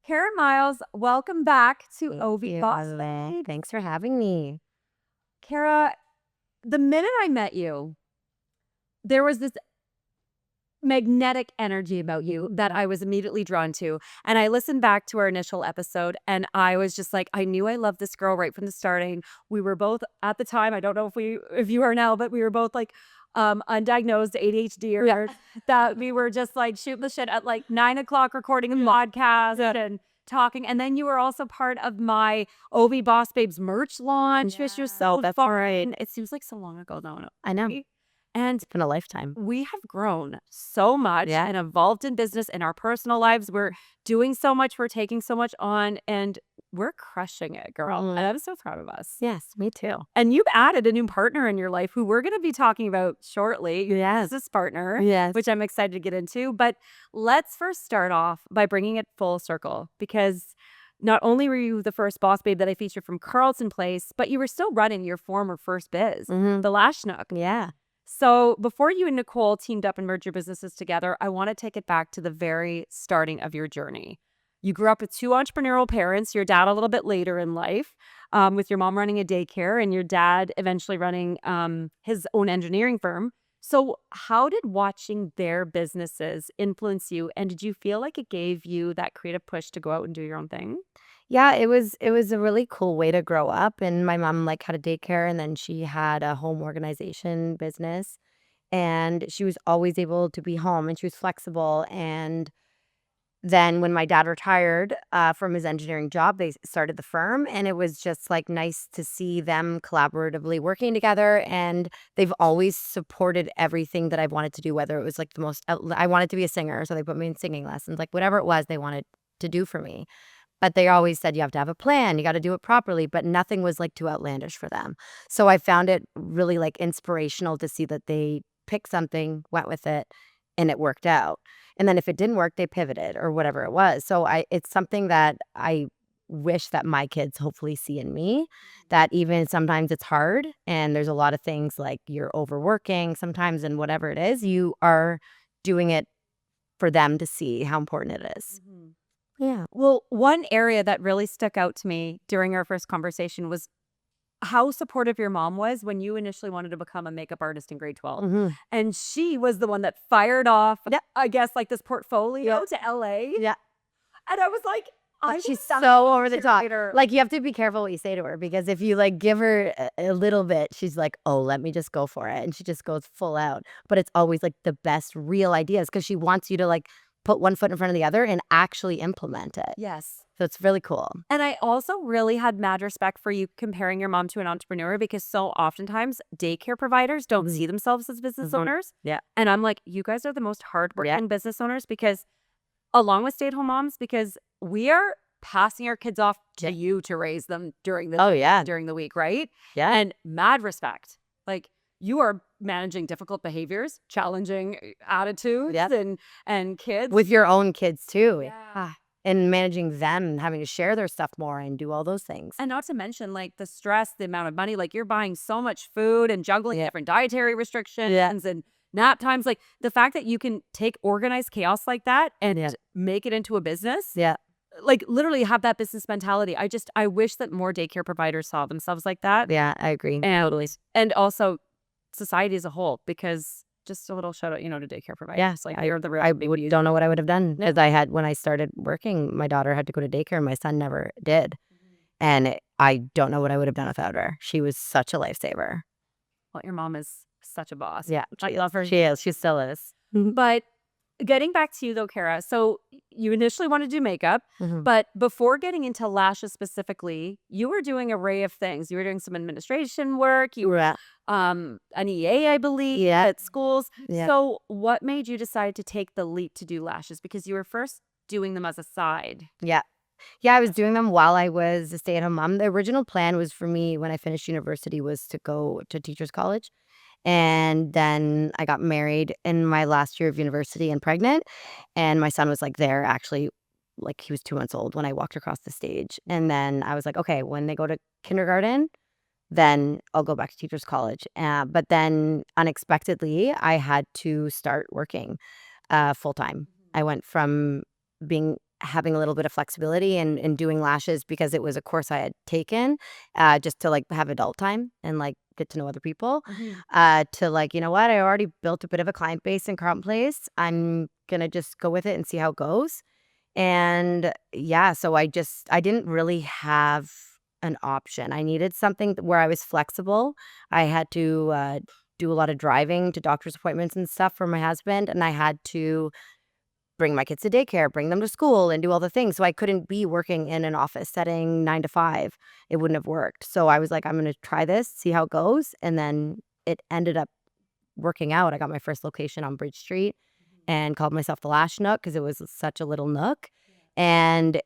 Kara Miles, welcome back to OV Boss Babes. Thanks for having me. Kara, the minute I met you, there was this magnetic energy about you that I was immediately drawn to. And I listened back to our initial episode and I was just like, I knew I loved this girl right from the starting. We were both at the time, I don't know if you are now, but we were both like undiagnosed ADHD that we were just like shooting the shit at like 9 o'clock recording a podcast and talking. And then you were also part of my OV Boss Babes merch launch, which was so That's fun. right. It seems like so long ago now. I know. And It's been a lifetime. we have grown so much and evolved in business in our personal lives. We're doing so much. We're taking so much on and we're crushing it, girl. And I'm so proud of us. Yes, me too. And you've added a new partner in your life who we're going to be talking about shortly. Yes. Business partner, Yes. which I'm excited to get into. But let's first start off by bringing it full circle because not only were you the first boss babe that I featured from Carleton Place, but you were still running your former first biz, the Lash Nook. Yeah. So before you and Nicole teamed up and merged your businesses together, I want to take it back to the very starting of your journey. You grew up with two entrepreneurial parents, your dad a little bit later in life, with your mom running a daycare and your dad eventually running his own engineering firm. So how did watching their businesses influence you? And did you feel like it gave you that creative push to go out and do your own thing? Yeah, it was a really cool way to grow up. And my mom like had a daycare and then she had a home organization business. And she was always able to be home and she was flexible. And then when my dad retired from his engineering job, they started the firm. And it was just like nice to see them collaboratively working together. And they've always supported everything that I've wanted to do, whether it was like I wanted to be a singer. So they put me in singing lessons, like whatever it was they wanted to do for me. But they always said, you have to have a plan, you got to do it properly, but nothing was like too outlandish for them. So I found it really like inspirational to see that they picked something, went with it, and it worked out. And then if it didn't work, they pivoted or whatever it was. So it's something that I wish that my kids hopefully see in me, that even sometimes it's hard and there's a lot of things like you're overworking sometimes and whatever it is, you are doing it for them to see how important it is. Yeah. Well, one area that really stuck out to me during our first conversation was how supportive your mom was when you initially wanted to become a makeup artist in grade 12. And she was the one that fired off, I guess, like this portfolio to LA. Yeah. And I was like, she's so over the top. Like, you have to be careful what you say to her because if you like give her a little bit, she's like, oh, let me just go for it. And she just goes full out. But it's always like the best real ideas because she wants you to like put one foot in front of the other and actually implement it. Yes. So it's really cool. And I also really had mad respect for you comparing your mom to an entrepreneur because so oftentimes daycare providers don't see themselves as business owners. Yeah. And I'm like, you guys are the most hardworking business owners because along with stay-at-home moms, because we are passing our kids off to you to raise them during the during the week, right? Yeah. And mad respect. Like you are managing difficult behaviors, challenging attitudes and kids. With your own kids too. Yeah. And managing them and having to share their stuff more and do all those things. And not to mention like the stress, the amount of money, like you're buying so much food and juggling different dietary restrictions and nap times. Like the fact that you can take organized chaos like that and make it into a business. Yeah. Like literally have that business mentality. I wish that more daycare providers saw themselves like that. Yeah, I agree. And also society as a whole, because just a little shout out, to daycare providers. Yeah, like you're the real. I don't know what I would have done because when I started working, my daughter had to go to daycare and my son never did. And I don't know what I would have done without her. She was such a lifesaver. Well, your mom is such a boss. Yeah, I love her. she is. She still is. But getting back to you though, Kara, so you initially wanted to do makeup, Mhm. but before getting into lashes specifically, you were doing an array of things. You were doing some administration work, you Yeah. an EA, I believe, Yeah. at schools. Yeah. So what made you decide to take the leap to do lashes? Because you were first doing them as a side. Yeah. Yeah, I was doing them while I was a stay-at-home mom. The original plan was for me when I finished university was to go to teachers college. And then I got married in my last year of university and pregnant. And my son was like there actually, like he was 2 months old when I walked across the stage. And then I was like, okay, when they go to kindergarten, then I'll go back to teachers college. But then unexpectedly, I had to start working full time. I went from having a little bit of flexibility and doing lashes because it was a course I had taken just to like have adult time and like get to know other people to like, you know what, I already built a bit of a client base in Carleton Place. I'm gonna just go with it and see how it goes. And yeah, so I didn't really have an option. I needed something where I was flexible. I had to do a lot of driving to doctor's appointments and stuff for my husband, and I had to bring my kids to daycare, bring them to school, and do all the things. So I couldn't be working in an office setting 9 to 5. It wouldn't have worked. So I was like, I'm going to try this, see how it goes. And then it ended up working out. I got my first location on Bridge Street and called myself the Lash Nook because it was such a little nook. And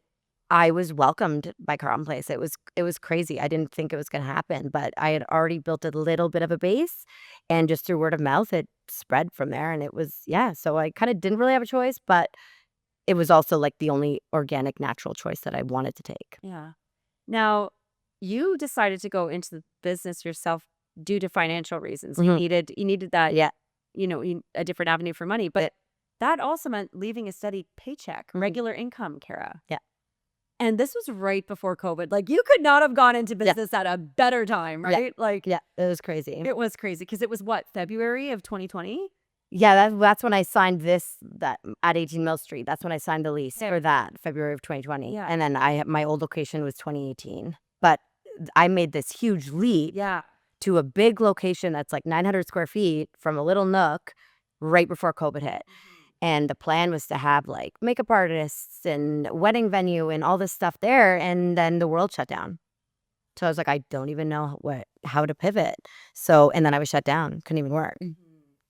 I was welcomed by Carleton Place. It was crazy. I didn't think it was going to happen, but I had already built a little bit of a base, and just through word of mouth, it spread from there. And it was so I kind of didn't really have a choice, but it was also like the only organic, natural choice that I wanted to take. Yeah. Now, you decided to go into the business yourself due to financial reasons. You needed that, Yeah, a different avenue for money, but that also meant leaving a steady paycheck, regular income, Kara. Yeah. And this was right before COVID. Like you could not have gone into business at a better time, right? Like yeah, it was crazy. it was crazy because it was what, February of 2020? Yeah, that's when I signed that at 18 Mill Street. That's when I signed the lease for that, February of 2020. Yeah. And then my old location was 2018. But I made this huge leap to a big location that's like 900 square feet from a little nook right before COVID hit. And the plan was to have like makeup artists and wedding venue and all this stuff there. And then the world shut down. So I was like, I don't even know how to pivot. So, and then I was shut down, couldn't even work.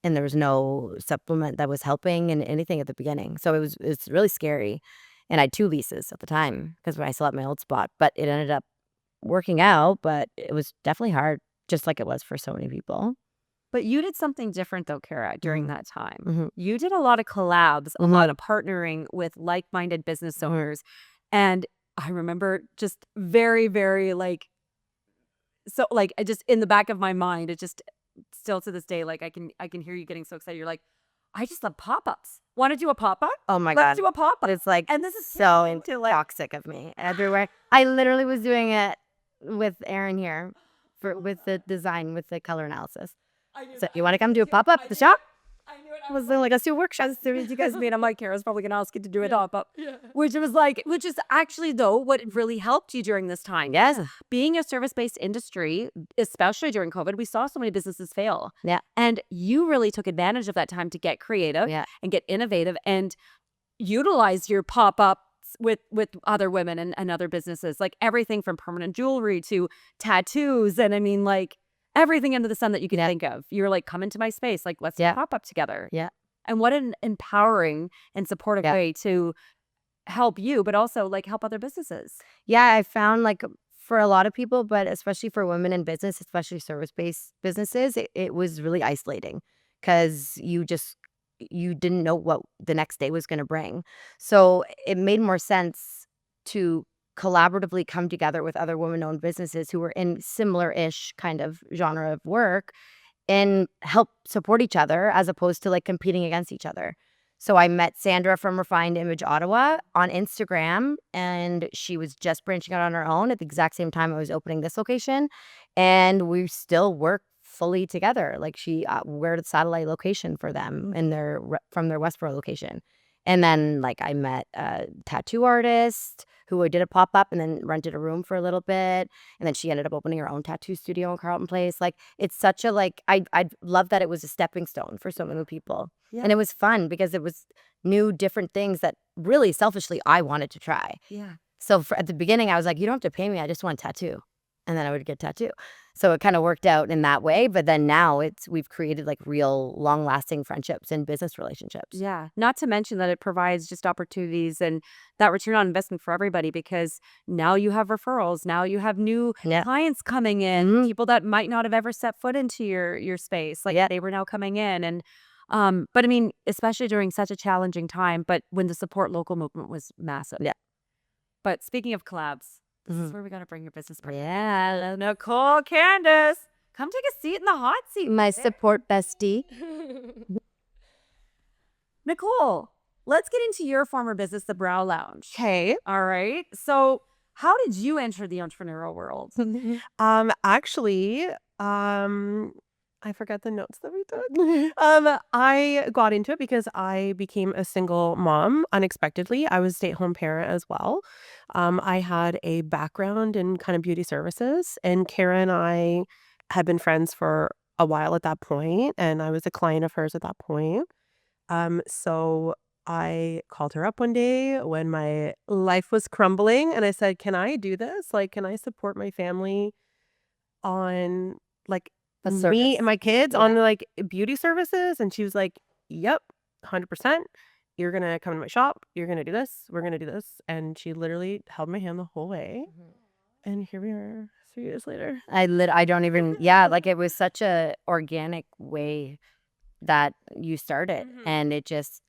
And there was no supplement that was helping and anything at the beginning. So it's really scary. And I had 2 leases at the time because I still had my old spot, but it ended up working out, but it was definitely hard, just like it was for so many people. But you did something different though, Kara, during that time. You did a lot of collabs, a lot of partnering with like-minded business owners. And I remember just very, very I just in the back of my mind, it just still to this day, like I can hear you getting so excited. You're like, I just love pop-ups. Want to do a pop-up? Oh my Let's God. do a pop-up. It's like, and this is so toxic of me everywhere. I literally was doing it with Aaron here with the design, with the color analysis. So you want to come do a pop-up at the shop? I knew it. I was like, let's do a workshop. As soon as you guys meet, I'm like, Kara's probably gonna ask you to do a pop-up. Which is actually though what really helped you during this time. Yes. Being a service-based industry, especially during COVID, we saw so many businesses fail. Yeah. And you really took advantage of that time to get creative and get innovative and utilize your pop-ups with other women and other businesses, like everything from permanent jewelry to tattoos. And I mean, like everything under the sun that you can think of. You're like, come into my space. Like, let's pop up together. Yeah. And what an empowering and supportive way to help you, but also like help other businesses. Yeah, I found like for a lot of people, but especially for women in business, especially service-based businesses, it was really isolating because you didn't know what the next day was going to bring. So it made more sense to collaboratively come together with other women-owned businesses who were in similar-ish kind of genre of work and help support each other as opposed to like competing against each other. So I met Sandra from Refined Image Ottawa on Instagram, and she was just branching out on her own at the exact same time I was opening this location. And we still work fully together. Like we're the satellite location for them from their Westboro location. And then like I met a tattoo artist who did a pop-up and then rented a room for a little bit. And then she ended up opening her own tattoo studio in Carleton Place. Like, it's such a, like, I love that it was a stepping stone for so many people. Yeah. And it was fun because it was new, different things that really selfishly I wanted to try. Yeah. So at the beginning, I was like, you don't have to pay me. I just want a tattoo. And then I would get a tattoo. So it kind of worked out in that way. But then now we've created like real long lasting friendships and business relationships. Yeah. Not to mention that it provides just opportunities and that return on investment for everybody, because now you have referrals. Now you have new clients coming in, people that might not have ever set foot into your space. Like they were now coming in. And but I mean, especially during such a challenging time, but when the support local movement was massive. Yeah. But speaking of collabs, this is where we got to bring your business partner. Yeah. Nicole, Candace, come take a seat in the hot seat. My support bestie. Nicole, let's get into your former business, the Brow Lounge. Okay. All right. So how did you enter the entrepreneurial world? Actually, I forget the notes that we took. I got into it because I became a single mom unexpectedly. I was a stay-at-home parent as well. I had a background in kind of beauty services, and Kara and I had been friends for a while at that point, and I was a client of hers at that point. So I called her up one day when my life was crumbling, and I said, "Can I do this? Like, can I support my family on like A me service. and my kids on like beauty services?" And she was like, "Yep, 100%. You're gonna come to my shop. You're gonna do this. We're gonna do this." And she literally held my hand the whole way. And here we are 3 years later. I don't even, yeah, like it was such a organic way that you started. And it just,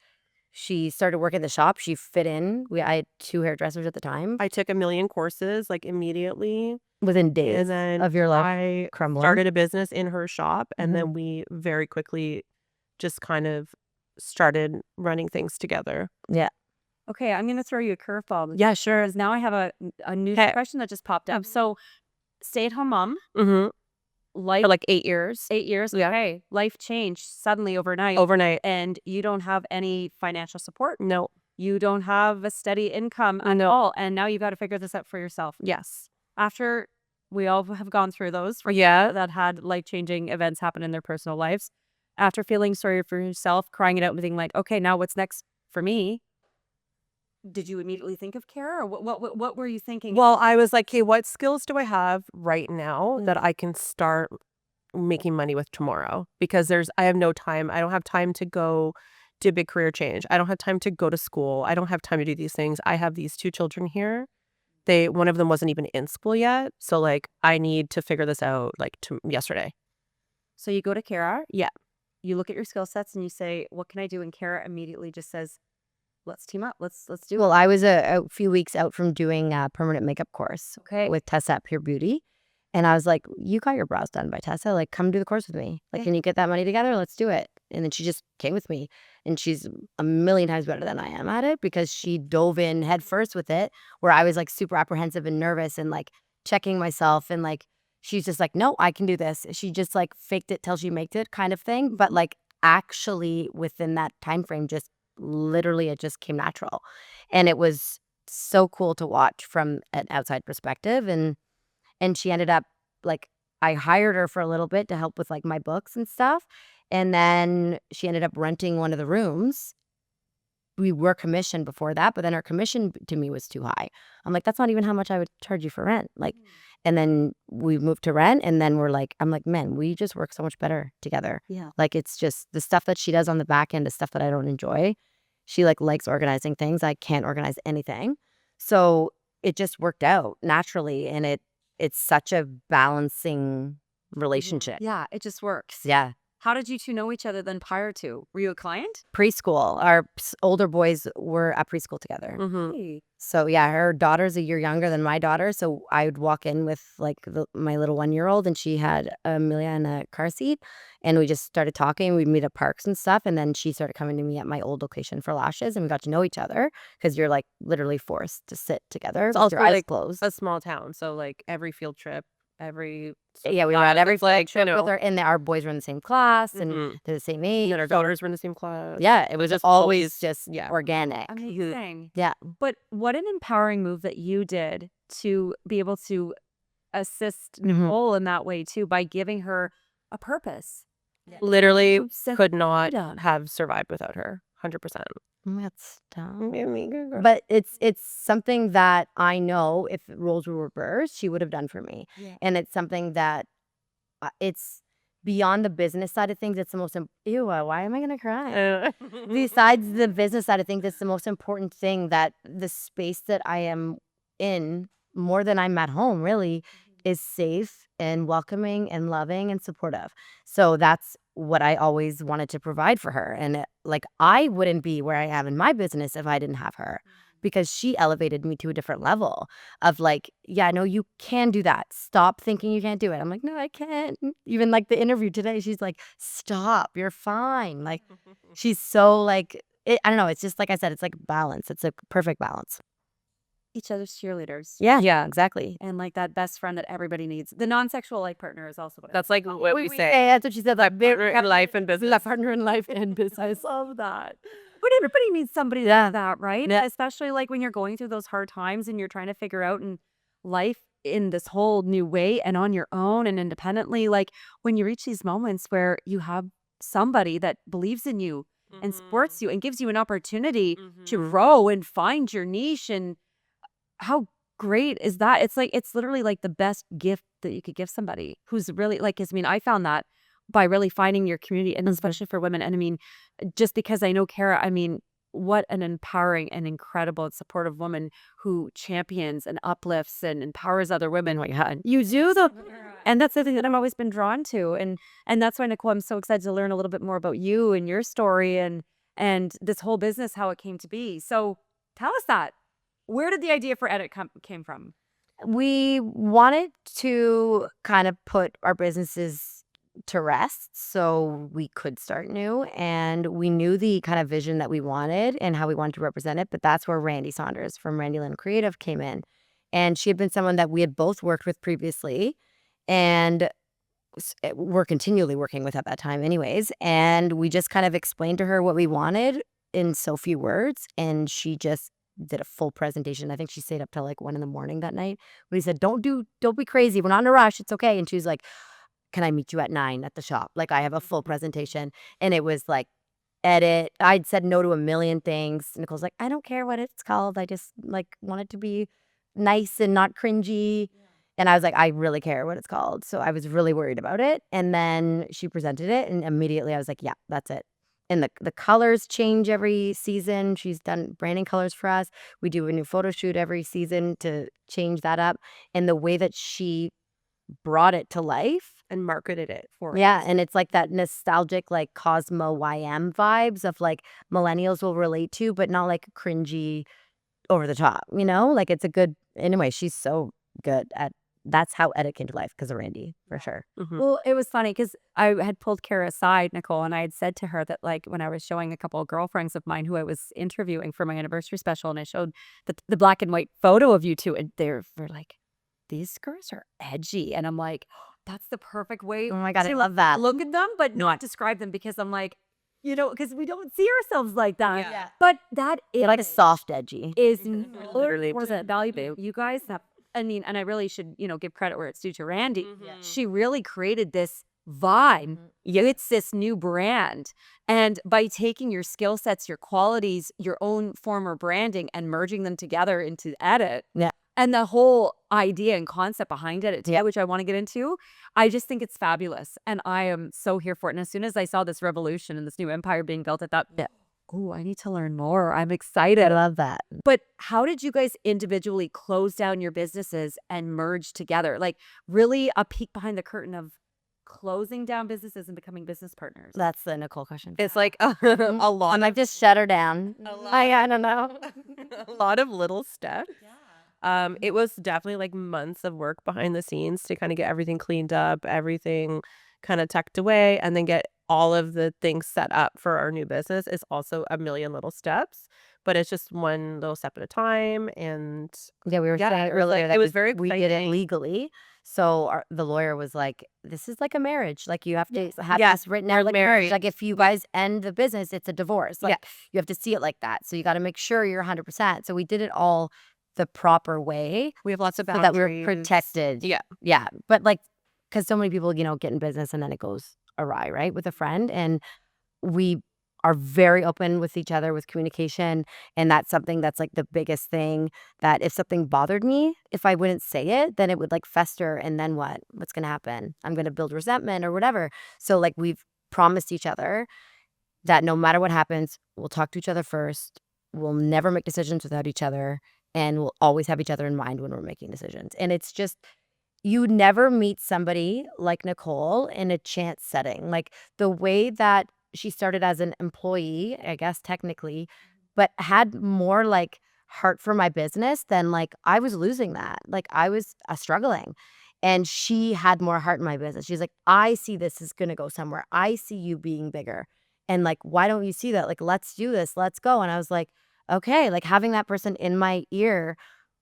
she started working the shop. She fit in. I had 2 hairdressers at the time. I took a million courses like immediately. Within days And then of your life I crumbling. started a business in her shop, and then we very quickly just kind of started running things together. Yeah. Okay, I'm going to throw you a curveball. Yeah, sure. Because now I have a new Okay. question that just popped up. So, stay-at-home mom, Mm-hmm. life For like 8 years. 8 years. Yeah. Okay, life changed suddenly overnight. Overnight. And you don't have any financial support. No. You don't have a steady income at all. And now you've got to figure this out for yourself. Yes. After we all have gone through those, Yeah. that had life-changing events happen in their personal lives, after feeling sorry for yourself, crying it out and being like, okay, now what's next for me? Did you immediately think of Kara, or what were you thinking? Well, I was like, "Okay, what skills do I have right now that I can start making money with tomorrow?" Because I have no time. I don't have time to go do a big career change. I don't have time to go to school. I don't have time to do these things. I have these 2 children here. One of them wasn't even in school yet. So like, I need to figure this out like yesterday. So you go to Kara. Yeah. You look at your skill sets and you say, what can I do? And Kara immediately just says, let's team up. Let's do Well, it. I was a few weeks out from doing a permanent makeup course with Tessa at Pure Beauty. And I was like, you got your brows done by Tessa. Like, come do the course with me. Like, can you get that money together? Let's do it. And then she just came with me. And she's a million times better than I am at it because she dove in head first with it, where I was like super apprehensive and nervous and like checking myself. And like, she's just like, no, I can do this. She just like faked it till she made it kind of thing. But like, actually within that time frame, just literally it just came natural. And it was so cool to watch from an outside perspective. And she ended up, like, I hired her for a little bit to help with like my books and stuff. And then she ended up renting one of the rooms. We were commissioned before that, but then her commission to me was too high. I'm like, that's not even how much I would charge you for rent. Like, and then we moved to rent, and then I'm like, man, we just work so much better together. Yeah. Like, it's just the stuff that she does on the back end is stuff that I don't enjoy. She like likes organizing things. I can't organize anything. So it just worked out naturally, and it's such a balancing relationship. Yeah, it just works. Yeah. How did you two know each other then prior to? Were you a client? Preschool. Our older boys were at preschool together. Hey. So yeah, her daughter's a year younger than my daughter. So I would walk in with like my little 1-year-old, and she had Amelia in a car seat, and we just started talking. We'd meet at parks and stuff, and then she started coming to me at my old location for lashes, and we got to know each other because you're like literally forced to sit together with also your eyes like closed. a small town, so like every field trip every Yeah, we were at every It's like, trip with her, and our boys were in the same class, and they're the same age. and our daughters were in the same class. Yeah, it was just always just yeah. organic. amazing. Yeah. But what an empowering move that you did to be able to assist Mhm. Nicole in that way too, by giving her a purpose. Literally Sense could of not freedom. have survived without her. 100%. That's dumb. But But it's something that I know if roles were reversed, she would have done for me. Yeah. And it's something that it's beyond the business side of things. It's the most ew. Why am I gonna cry? Besides the business side of things, it's the most important thing, that the space that I am in, more than I'm at home, really, is safe and welcoming and loving and supportive. So that's what I always wanted to provide for her. And like, I wouldn't be where I am in my business if I didn't have her, because she elevated me to a different level of like, yeah, no, you can do that. Stop thinking you can't do it. I'm like, no, I can't. Even like the interview today, she's like, stop, you're fine. Like, she's so like, I don't know. It's just like I said, it's like balance. It's a perfect balance. Each other's cheerleaders. Yeah, exactly. And like that best friend that everybody needs. The non-sexual like partner is also what that's like what we say. That's what she said. Like, Partner in life and business. partner in life and business. I love that. But everybody needs somebody like that, right? Yeah. Especially like when you're going through those hard times and you're trying to figure out in life in this whole new way and on your own and independently. Like when you reach these moments where you have somebody that believes in you and supports you and gives you an opportunity to grow and find your niche. And how great is that? It's literally like the best gift that you could give somebody who's really like, 'cause, I mean, I found that by really finding your community, and especially for women. And I mean, just because I know Kara, I mean, what an empowering and incredible and supportive woman who champions and uplifts and empowers other women. My God, you do the, and that's the thing that I've always been drawn to. And that's why, Nicole, I'm so excited to learn a little bit more about you and your story and this whole business, how it came to be. So tell us that. Where did the idea for Edit came from? We wanted to kind of put our businesses to rest so we could start new, and we knew the kind of vision that we wanted and how we wanted to represent it. But that's where Randy Saunders from Randy Lynn Creative came in, and she had been someone that we had both worked with previously, and we're continually working with at that time anyways. And we just kind of explained to her what we wanted in so few words, and she just did a full presentation. I think she stayed up till like 1 a.m. that night. We said, don't be crazy. We're not in a rush. It's okay. And she was like, can I meet you at 9 at the shop? Like, I have a full presentation. And it was like, edit. I'd said no to a million things. Nicole's like, I don't care what it's called. I just like want it to be nice and not cringy. And I was like, I really care what it's called. So I was really worried about it. And then she presented it, and immediately I was like, yeah, that's it. And the colors change every season. She's done branding colors for us. We do a new photo shoot every season to change that up. And the way that she brought it to life and marketed it for yeah, and it's like that nostalgic, like Cosmo YM vibes of like millennials will relate to, but not like cringy over the top, you know? Like, it's a good, anyway, she's so good at, that's how Edit came to life, because of Randy, for sure. Well, it was funny because I had pulled Kara aside, Nicole, and I had said to her that, like, when I was showing a couple of girlfriends of mine who I was interviewing for my anniversary special, and I showed the black and white photo of you two, and they were like, these girls are edgy. And I'm like, that's the perfect way Oh my God, I to love that. look at them, but not describe them, because I'm like, you know, because we don't see ourselves like that. Yeah. But that is You're like soft edgy. literally was it valuable. You guys have, I mean, and I really should, you know, give credit where it's due to Randy. She really created this vibe. It's this new brand. And by taking your skill sets, your qualities, your own former branding, and merging them together into Edit. Yeah. And the whole idea and concept behind it, which I want to get into, I just think it's fabulous. And I am so here for it. And as soon as I saw this revolution and this new empire being built, I thought, oh, I need to learn more. I'm excited. I love that. But how did you guys individually close down your businesses and merge together? Like, really a peek behind the curtain of closing down businesses and becoming business partners. That's the Nicole question. It's like a lot. I'm like, just shut her down. I don't know. A lot of little steps. It was definitely like months of work behind the scenes to kind of get everything cleaned up, everything kind of tucked away, and then get all of the things set up for our new business. Is also a million little steps, but it's just one little step at a time. And Yeah, we were saying it was earlier like- that it was very we did it exciting. legally. So the lawyer was like, this is like a marriage. Like you have to have Yes, this written we're out like married. marriage. Like if you guys end the business, it's a divorce. Like Yeah. you have to see it like that. So you got to make sure you're 100%. So we did it all the proper way We have lots of so boundaries. that we were protected. Yeah. Yeah. But like, because so many people, get in business and then it goes awry, right? With a friend. And we are very open with each other with communication. And that's something that's like the biggest thing, that if something bothered me, if I wouldn't say it, then it would like fester. And then what's going to happen? I'm going to build resentment or whatever. So like we've promised each other that no matter what happens, we'll talk to each other first. We'll never make decisions without each other. And we'll always have each other in mind when we're making decisions. And it's just, you never meet somebody like Nicole in a chance setting. Like the way that she started as an employee, I guess technically, but had more like heart for my business than like I was losing that. Like I was struggling. And she had more heart in my business. She's like, I see this is going to go somewhere. I see you being bigger. And like, why don't you see that? Like, let's do this. Let's go. And I was like, okay, like having that person in my ear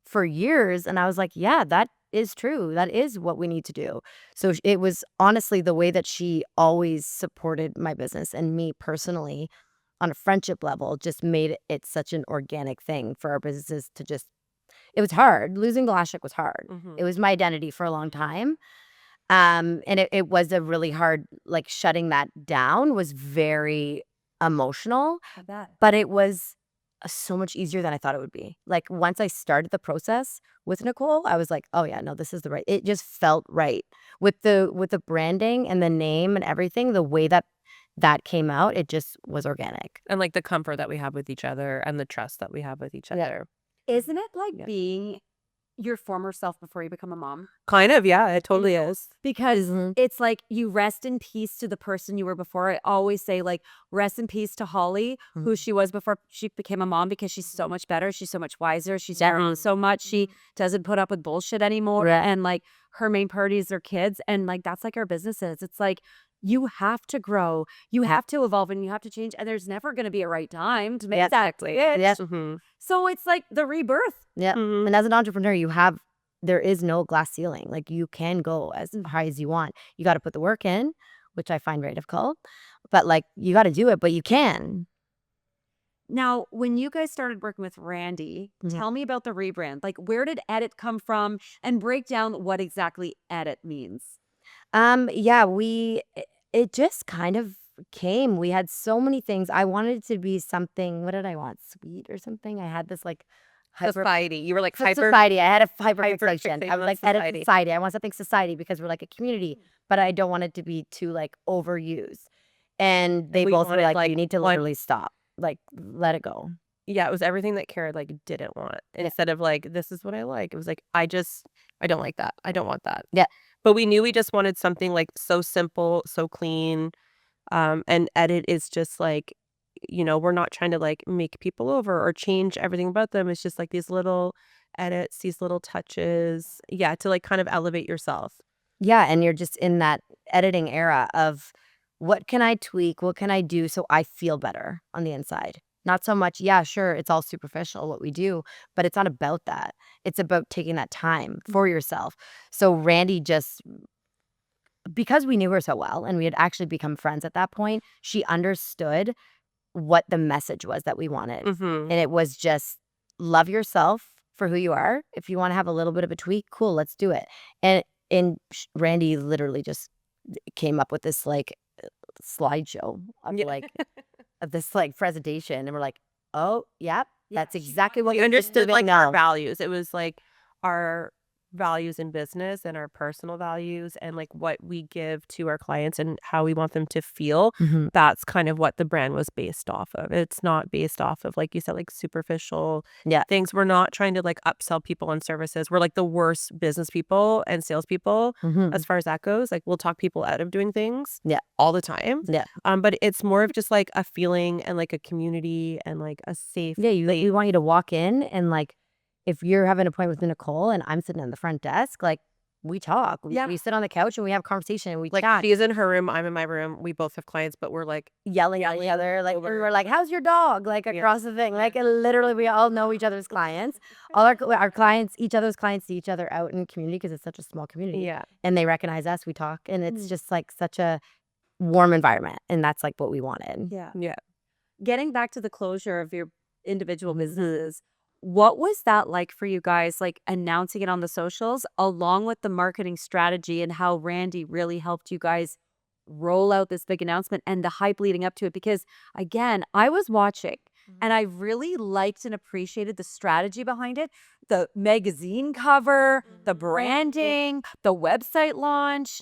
for years. And I was like, yeah, that is true. That is what we need to do. So it was honestly the way that she always supported my business and me personally on a friendship level just made it such an organic thing for our businesses to just, it was hard. Losing the Lash was hard. Mhm. It was my identity for a long time. And it was a really hard, like shutting that down was very emotional, but it was so much easier than I thought it would be. Like once I started the process with Nicole, I was like, oh yeah, no, this is the right. It just felt right with the branding and the name and everything. The way that came out, it just was organic. And like the comfort that we have with each other and the trust that we have with each Yeah. other. Isn't it like Yeah. being your former self before you become a mom? Kind of, yeah, it totally is. Because Mhm. it's like you rest in peace to the person you were before. I always say like rest in peace to Holly, who she was before she became a mom, because she's so much better. She's so much wiser. She's grown so much. She doesn't put up with bullshit anymore. Right. And like her main priority is their kids. And like that's like our businesses. It's like you have to grow, you have to evolve, and you have to change. And there's never going to be a right time to make Yeah. exactly it. Yeah. Mhm. So it's like the rebirth. Yeah. Mhm. And as an entrepreneur, there is no glass ceiling. Like you can go as high as you want. You got to put the work in, which I find very difficult, but like you got to do it, but you can. Now, when you guys started working with Randy, tell me about the rebrand. Like, where did edit come from, and break down what exactly edit means? Yeah, it just kind of came. We had so many things. I wanted it to be something, what did I want? Sweet or something? I had this like Society. You were like for hyper. society. I had a hyper hyper fixation. I fixated was on like edit society. society. I want something society because we're like a community, but I don't want it to be too like overused. And they We both were wanted, like, you need to one- literally stop. Like let it go. Yeah, it was everything that Kara like didn't want. Instead of like, this is what I like. It was like, I don't like that. I don't want that. Yeah. But we knew we just wanted something like so simple, so clean. And edit is just like, we're not trying to like make people over or change everything about them. It's just like these little edits, these little touches. Yeah, to like kind of elevate yourself. Yeah, and you're just in that editing era of what can I tweak? What can I do so I feel better on the inside? Not so much, yeah, sure, it's all superficial what we do, but it's not about that. It's about taking that time for yourself. So Randy just, because we knew her so well and we had actually become friends at that point, she understood what the message was that we wanted. Mm-hmm. And it was just love yourself for who you are. If you want to have a little bit of a tweak, cool, let's do it. And Randy literally just came up with this like slideshow of like of this like presentation, and we're like, oh, yep, that's exactly what We understood like our values. It was like our values in business and our personal values and like what we give to our clients and how we want them to feel. Mhm. That's kind of what the brand was based off of. It's not based off of, like you said, like superficial things. We're not trying to like upsell people on services. We're like the worst business people and salespeople Mhm. as far as that goes. Like we'll talk people out of doing things Yeah. all the time. Yeah. But it's more of just like a feeling and like a community and like a safe Yeah, we want you to walk in and like, if you're having an appointment with Nicole and I'm sitting in the front desk, like we talk. Yeah. We sit on the couch and we have conversation and we Like chat, she's in her room, I'm in my room. We both have clients, but we're like, yelling at each other. Like over- we're like, "How's your dog?" Like across the thing. Like literally, we all know each other's clients. All our clients, each other's clients, see each other out in the community because it's such a small community. yeah, And they recognize us. We talk, and it's just like such a warm environment, and that's like what we wanted. Yeah. yeah. Getting back to the closure of your individual businesses, what was that like for you guys, like announcing it on the socials along with the marketing strategy and how Randy really helped you guys roll out this big announcement and the hype leading up to it? Because again, I was watching and I really liked and appreciated the strategy behind it. The magazine cover, the branding, the website launch.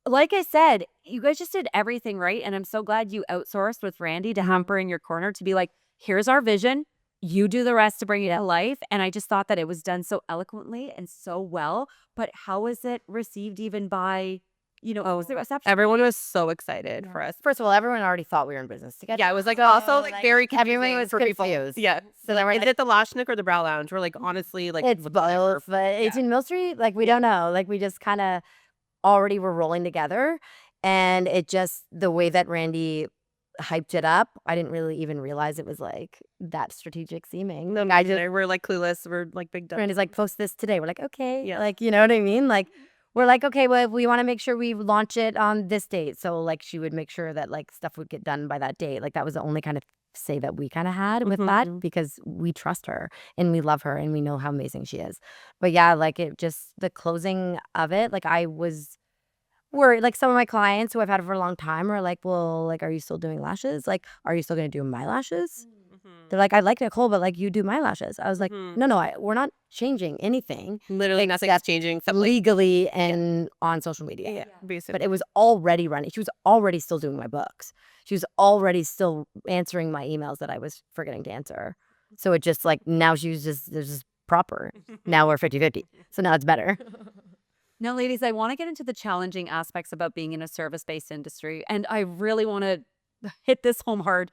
Like I said, you guys just did everything right. And I'm so glad you outsourced with Randy to have her in your corner to be like, here's our vision. You do the rest to bring it to life. And I just thought that it was done so eloquently and so well. But how was it received even by, was the reception? Everyone was so excited for us. First of all, everyone already thought we were in business together. Yeah, it was like also like very everyone confusing was for people. confused. Yeah. So then we're Is like, it the Lash Nook or the Brow Lounge? We're like, honestly, like it's both. But 18 Mill Street, like we don't know. Like we just kind of already were rolling together. And it just, the way that Randy hyped it up, I didn't really even realize it was like that strategic seeming. No, I just, we're like clueless. We're like big dumb. Randy's like, post this today. We're like, okay. Yeah. Like, you know what I mean? Like, we're like, okay, well, we want to make sure we launch it on this date. So like she would make sure that like stuff would get done by that date. Like that was the only kind of say that we kind of had with that because we trust her and we love her and we know how amazing she is. But yeah, like it just, the closing of it, like I was worried. Like some of my clients who I've had for a long time are like, well, like, are you still doing lashes? Like, are you still going to do my lashes? They're like, I like Nicole, but like you do my lashes. I was like, no, we're not changing anything. Literally nothing's changing. Except Legally and on social media. yeah, basically. But it was already running. She was already still doing my books. She was already still answering my emails that I was forgetting to answer. So it just like, now she's just, there's just proper. Now we're 50-50. So now it's better. Now, ladies, I want to get into the challenging aspects about being in a service-based industry. And I really want to hit this home hard.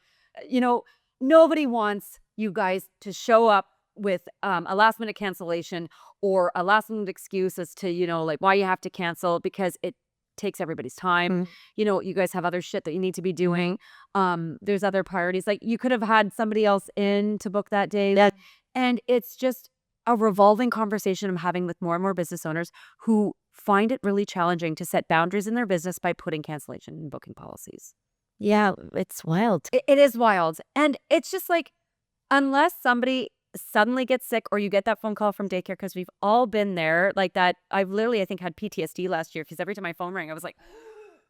Nobody wants you guys to show up with a last-minute cancellation or a last-minute excuse as to, like why you have to cancel because it takes everybody's time. You guys have other shit that you need to be doing. There's other priorities. Like you could have had somebody else in to book that day. Yeah. And it's just a revolving conversation I'm having with more and more business owners who find it really challenging to set boundaries in their business by putting cancellation and booking policies. Yeah, it's wild. It is wild. And it's just like, unless somebody suddenly gets sick or you get that phone call from daycare, because we've all been there like that. I've literally, I think, had PTSD last year because every time my phone rang, I was like,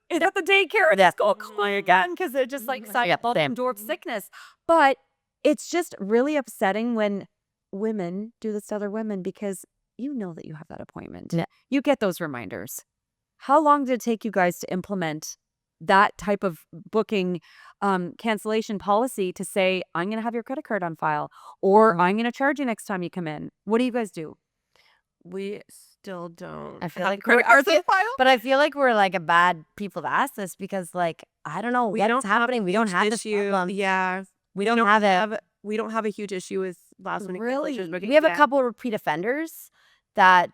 is that the daycare? And it's going to call me again because they're just like dwarf sickness. But it's just really upsetting when women do this to other women because you know that you have that appointment. Yeah. You get those reminders. How long did it take you guys to implement that type of booking cancellation policy to say, I'm going to have your credit card on file or I'm going to charge you next time you come in? What do you guys do? We still don't. I feel have like credit cards on file. But I feel like we're like a bad people to ask this because like, I don't know what's happening. We don't have this problem. Yeah. We don't have it. We don't have a huge issue with last minute cancellations booking. We have a couple of repeat offenders that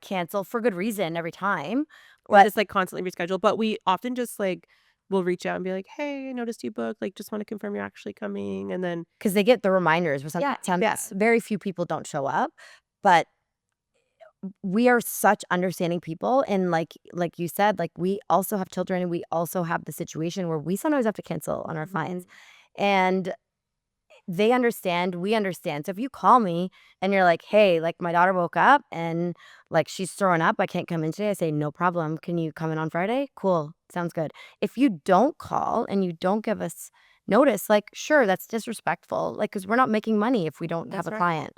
cancel for good reason every time. But just like constantly reschedule. But we often just like will reach out and be like, hey, I noticed you booked. Like, just want to confirm you're actually coming. And then because they get the reminders. Sometimes very few people don't show up, but we are such understanding people. And like you said, like we also have children and we also have the situation where we sometimes have to cancel on our fines. And they understand, we understand. So if you call me and you're like, hey, like my daughter woke up and like she's throwing up, I can't come in today. I say, no problem. Can you come in on Friday? Cool. Sounds good. If you don't call and you don't give us notice, like, sure, that's disrespectful. Like, because we're not making money if we don't have a client.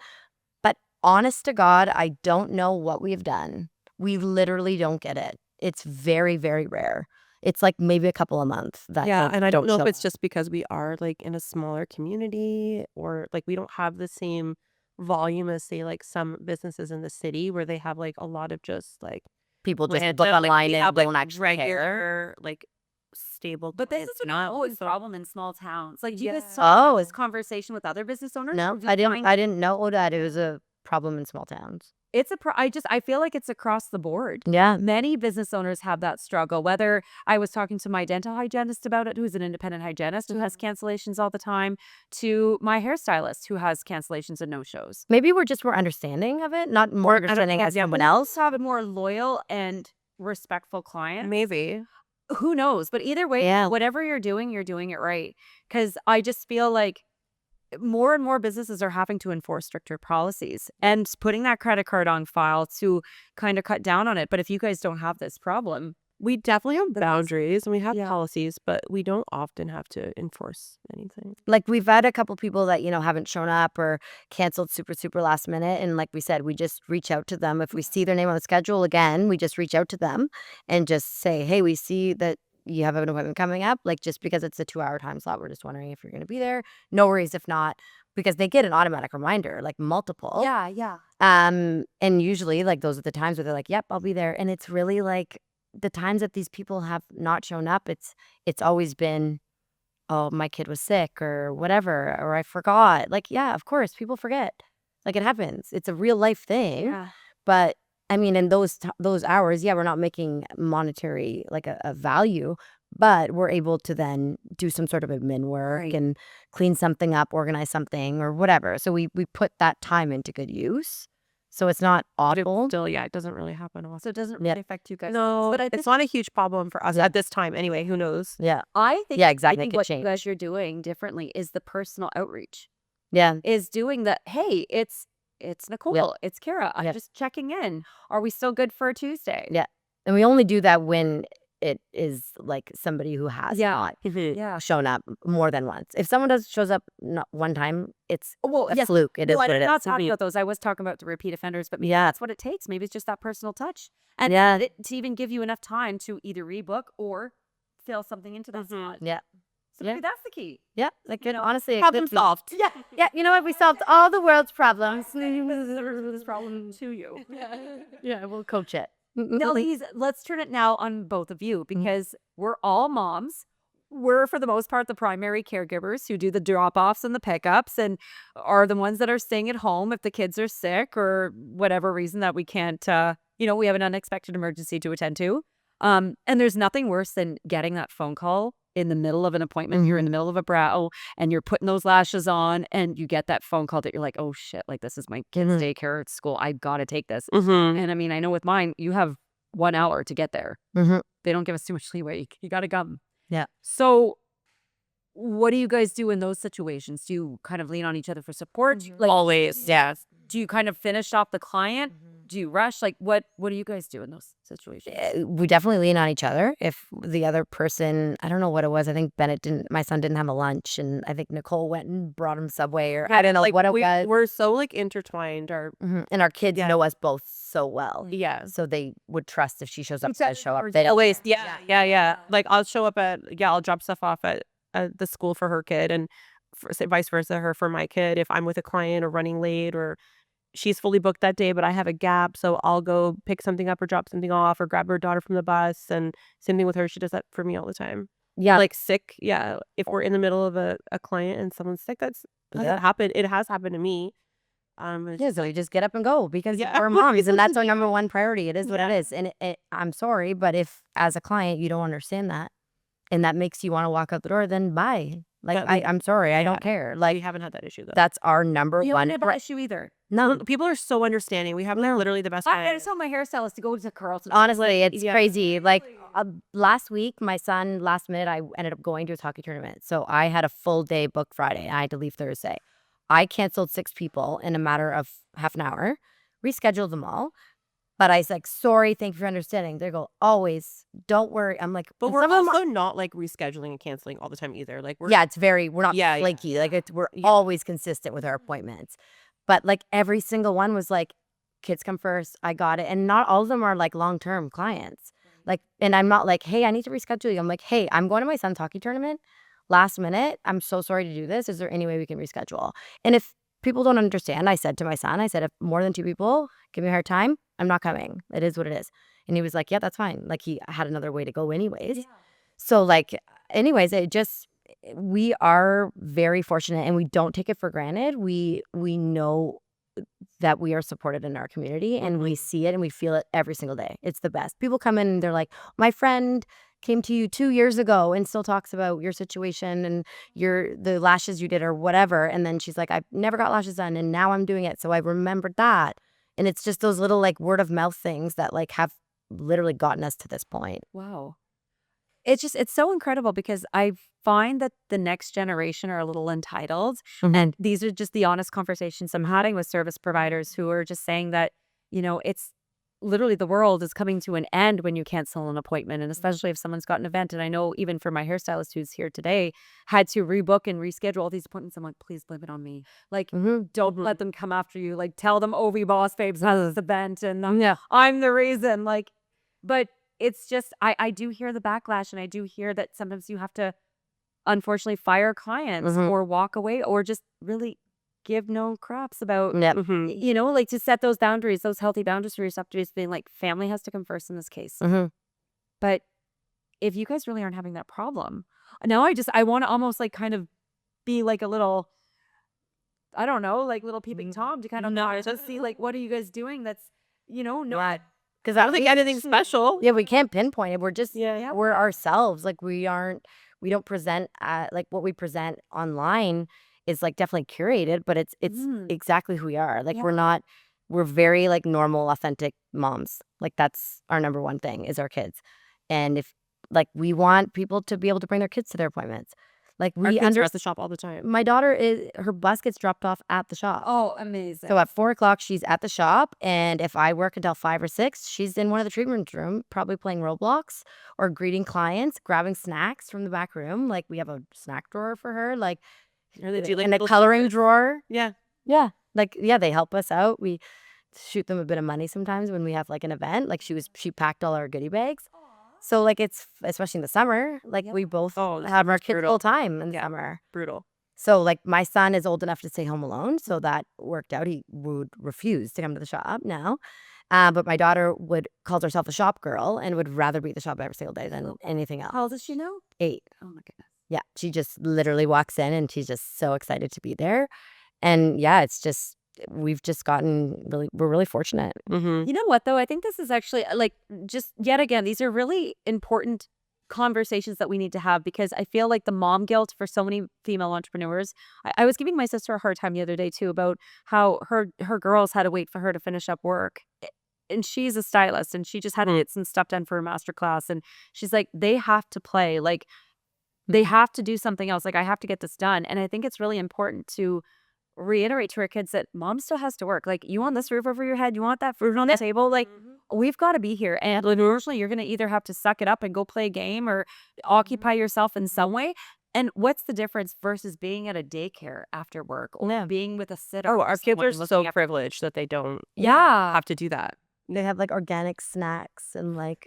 But honest to God, I don't know what we've done. We literally don't get it. It's very, very rare. It's like maybe a couple a month. And I don't know if it's just because we are like in a smaller community or like we don't have the same volume as say like some businesses in the city where they have like a lot of just like people just book online and don't actually care. Like stable. But this is not always a problem in small towns. Like, do you guys Oh, talk this conversation with other business owners? No, I didn't know that it was a problem in small towns. I feel like it's across the board. Yeah. Many business owners have that struggle. Whether I was talking to my dental hygienist about it, who's an independent hygienist who has cancellations all the time, to my hairstylist who has cancellations and no-shows. Maybe we're just more understanding of it, not more understanding as someone else. Have a more loyal and respectful client. Maybe. Who knows? But either way, Yeah. whatever you're doing it right. Because I just feel like more and more businesses are having to enforce stricter policies and putting that credit card on file to kind of cut down on it. But if you guys don't have this problem, We definitely have boundaries and we have Yeah. policies, but we don't often have to enforce anything. Like we've had a couple people that, haven't shown up or canceled super, super last minute. And like we said, we just reach out to them. If we see their name on the schedule again, we just reach out to them and just say, hey, we see that you have an appointment coming up. Like just because it's a 2-hour time slot, we're just wondering if you're going to be there. No worries if not, because they get an automatic reminder, like multiple. yeah. And usually like those are the times where they're like, yep, I'll be there. And it's really like the times that these people have not shown up, it's always been, oh, my kid was sick or whatever, or I forgot. Like, yeah, of course, people forget. Like it happens. It's a real life thing. Yeah. But I mean, in those hours, yeah, we're not making monetary like a value, but we're able to then do some sort of admin work Right. and clean something up, organize something or whatever. So we put that time into good use. So it's not audible. Still, yeah, it doesn't really happen often. So it doesn't Yeah. really affect you guys. No, but I it's think, not a huge problem for us at this time anyway. Who knows? Yeah. I think, Yeah, exactly. I think It could what change. you guys are doing differently is the personal outreach. Yeah. Is doing the, hey, it's Nicole, it's Kara. I'm Yeah. just checking in. Are we still good for a Tuesday? Yeah. And we only do that when it is like somebody who has Yeah. not Yeah. shown up more than once. If someone shows up not one time, it's Well, a yes. fluke. It is No, what I'm it not is. talking about those. I was talking about the repeat offenders, but maybe Yeah. that's what it takes. Maybe it's just that personal touch. And Yeah. to even give you enough time to either rebook or fill something into that slot. Yeah. So Yeah. maybe that's the key. Yeah. Like it, honestly, it Problem could be- solved. Yeah. Yeah. You know what? We solved all the world's problems. This problem to you. Yeah. We'll coach it. Now, let's turn it now on both of you because we're all moms. We're, for the most part, the primary caregivers who do the drop-offs and the pickups and are the ones that are staying at home if the kids are sick or whatever reason that we can't, we have an unexpected emergency to attend to. And there's nothing worse than getting that phone call in the middle of an appointment. You're in the middle of a brow and you're putting those lashes on and you get that phone call that you're like, oh shit, like this is my kid's daycare at school. I got to take this. Mm-hmm. And I mean, I know with mine, you have 1 hour to get there. Mhm. They don't give us too much leeway. You got to come. Yeah. So what do you guys do in those situations? Do you kind of lean on each other for support? Like, Always, yeah. do you kind of finish off the client? Do you rush? Like, what do you guys do in those situations? We definitely lean on each other. If the other person, I don't know what it was. I think my son didn't have a lunch, and I think Nicole went and brought him Subway, or I don't know Like, what it was. we're so like intertwined. And our kids know us both so well. Yeah. So they would trust if she shows up, Except to show up. for They don't. Always, yeah. Like I'll show up I'll drop stuff off at the school for her kid and vice versa, her for my kid. If I'm with a client or running late or she's fully booked that day, but I have a gap, so I'll go pick something up or drop something off or grab her daughter from the bus. And same thing with her. She does that for me all the time. Yeah. Like sick, yeah. If we're in the middle of a client and someone's sick, that's happened. It has happened to me. Yeah, so you just get up and go because Yeah. we're moms and that's our number one priority. It is what it is. And I'm sorry, but if as a client you don't understand that and that makes you want to walk out the door, then bye. Like, I'm sorry. I don't care. We Like, haven't had that issue though. that's our number We one. don't have an issue either. No, People are so understanding. We have literally the best I clients. just told my hairstylist to go to Carleton. honestly, it's Yeah. crazy. Like, last week, my son, last minute, I ended up going to his hockey tournament. So I had a full day booked Friday. I had to leave Thursday. I canceled 6 people in a matter of half an hour, rescheduled them all. But I was like, sorry, thank you for understanding. They go, always, don't worry. I'm like, But and we're some of them also not like rescheduling and canceling all the time either. Like we're yeah, it's very, we're not Yeah, flaky. Like we're always consistent with our appointments. But like every single one was like, kids come first. I got it. And not all of them are like long-term clients. Like, and I'm not like, hey, I need to reschedule you. I'm like, hey, I'm going to my son's hockey tournament last minute. I'm so sorry to do this. Is there any way we can reschedule? And if people don't understand, I said to my son, I said, if more than 2 people give me a hard time, I'm not coming. It is what it is. And he was like, yeah, that's fine. Like he had another way to go anyways. So like, anyways, we are very fortunate and we don't take it for granted. We know that we are supported in our community, and we see it and we feel it every single day. It's the best. People come in and they're like, my friend came to you 2 years ago and still talks about your situation and the lashes you did or whatever. And then she's like, I've never got lashes done and now I'm doing it. So I remembered that. And it's just those little like word of mouth things that like have literally gotten us to this point. Wow. It's so incredible because I find that the next generation are a little entitled. And these are just the honest conversations I'm having with service providers who are just saying that, it's literally the world is coming to an end when you cancel an appointment. And especially if someone's got an event. And I know even for my hairstylist who's here today, had to rebook and reschedule all these appointments. I'm like, please blame it on me. Like, don't let them come after you. Like, tell them OV Boss Babes has this event and I'm the reason. Like, but it's just, I do hear the backlash, and I do hear that sometimes you have to, unfortunately, fire clients or walk away or just really give no craps about, like to set those boundaries, those healthy boundaries for yourself, to just being like, family has to come first in this case. But if you guys really aren't having that problem, now I want to almost like kind of be like a little, I don't know, like little peeping Tom to kind of just see like, what are you guys doing that's, not. Because I don't think anything special. Yeah, we can't pinpoint it. We're just we're ourselves. Like we don't present like what we present online is like definitely curated, but it's exactly who we are. Like we're very like normal, authentic moms. Like that's our number one thing is our kids. And if like we want people to be able to bring their kids to their appointments. Like Our kids are at the shop all the time. My daughter her bus gets dropped off at the shop. Oh, amazing. So at 4:00 she's at the shop, and if I work until 5 or 6, she's in one of the treatment room, probably playing Roblox or greeting clients, grabbing snacks from the back room. Like we have a snack drawer for her, like Do like and a little coloring drawer. Yeah. Yeah, like they help us out. We shoot them a bit of money sometimes when we have like an event. Like she packed all our goodie bags. So like it's especially in the summer, like we both have our kids full time in the summer. Brutal. So like my son is old enough to stay home alone, so that worked out. He would refuse to come to the shop now. But my daughter calls herself a shop girl and would rather be at the shop every single day than anything else. How old does she know? 8. Oh my goodness. Yeah, she just literally walks in and she's just so excited to be there. And yeah, it's just we're really fortunate. You know what, though? I think this is actually like just yet again, these are really important conversations that we need to have, because I feel like the mom guilt for so many female entrepreneurs. I was giving my sister a hard time the other day too about how her girls had to wait for her to finish up work. And she's a stylist and she just had to get some stuff done for a master class. And she's like, they have to play. Like they have to do something else. Like I have to get this done. And I think it's really important to reiterate to our kids that mom still has to work. Like you want this roof over your head, you want that food on the table, like we've got to be here. And unfortunately, you're going to either have to suck it up and go play a game or occupy yourself in some way. And what's the difference versus being at a daycare after work or being with a sitter? Oh, our kids are so privileged that they don't have to do that. They have like organic snacks and like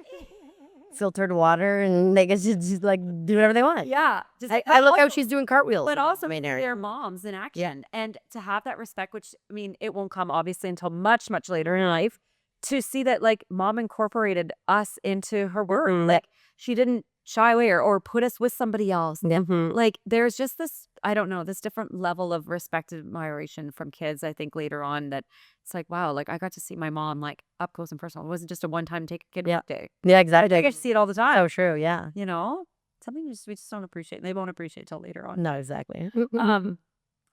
filtered water, and they get to just like do whatever they want. Yeah. I look how she's doing cartwheels. But also they're moms in action. And to have that respect, which I mean, it won't come obviously until much, much later in life, to see that like mom incorporated us into her work. Like she didn't shy away or put us with somebody else. Like there's just this, I don't know, this different level of respect and admiration from kids, I think later on, that it's like, wow, like I got to see my mom like up close and personal. It wasn't just a one-time take a kid day. Yeah, exactly. I get to see it all the time. So true, yeah. Something we just don't appreciate. And they won't appreciate till later on. No, exactly.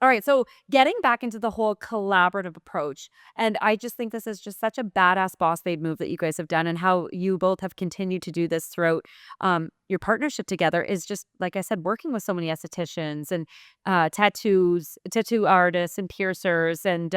All right, so getting back into the whole collaborative approach, and I just think this is just such a badass boss babe move that you guys have done, and how you both have continued to do this throughout your partnership together is just, like I said, working with so many estheticians and tattoo artists and piercers and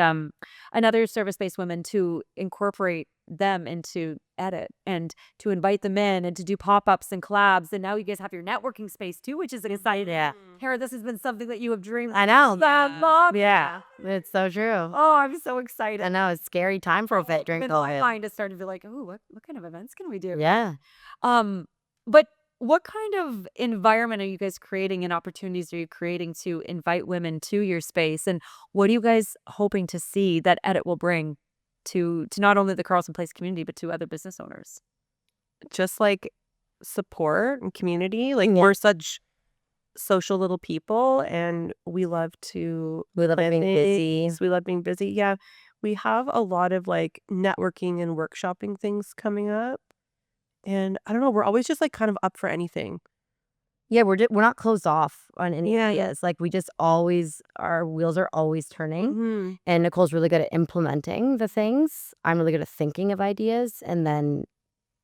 other service-based women to incorporate them into edit and to invite them in and to do pop-ups and collabs. And now you guys have your networking space too, which is exciting. Yeah. Kara, this has been something that you have dreamed. I know. Long. Yeah, it's so true. Oh, I'm so excited. I know, it's a scary time for a fit drink. My mind has started to be like, oh, what kind of events can we do? Yeah. But what kind of environment are you guys creating and opportunities are you creating to invite women to your space? And what are you guys hoping to see that edit will bring to not only the Carleton Place community, but to other business owners? Just like support and community. Like we're such social little people, and we love being busy. We love being busy. Yeah. we have a lot of like networking and workshopping things coming up. And I don't know, we're always just like kind of up for anything. Yeah, we're not closed off on any Yeah. ideas. Like we just always our wheels are always turning. Mhm. And Nicole's really good at implementing the things. I'm really good at thinking of ideas and then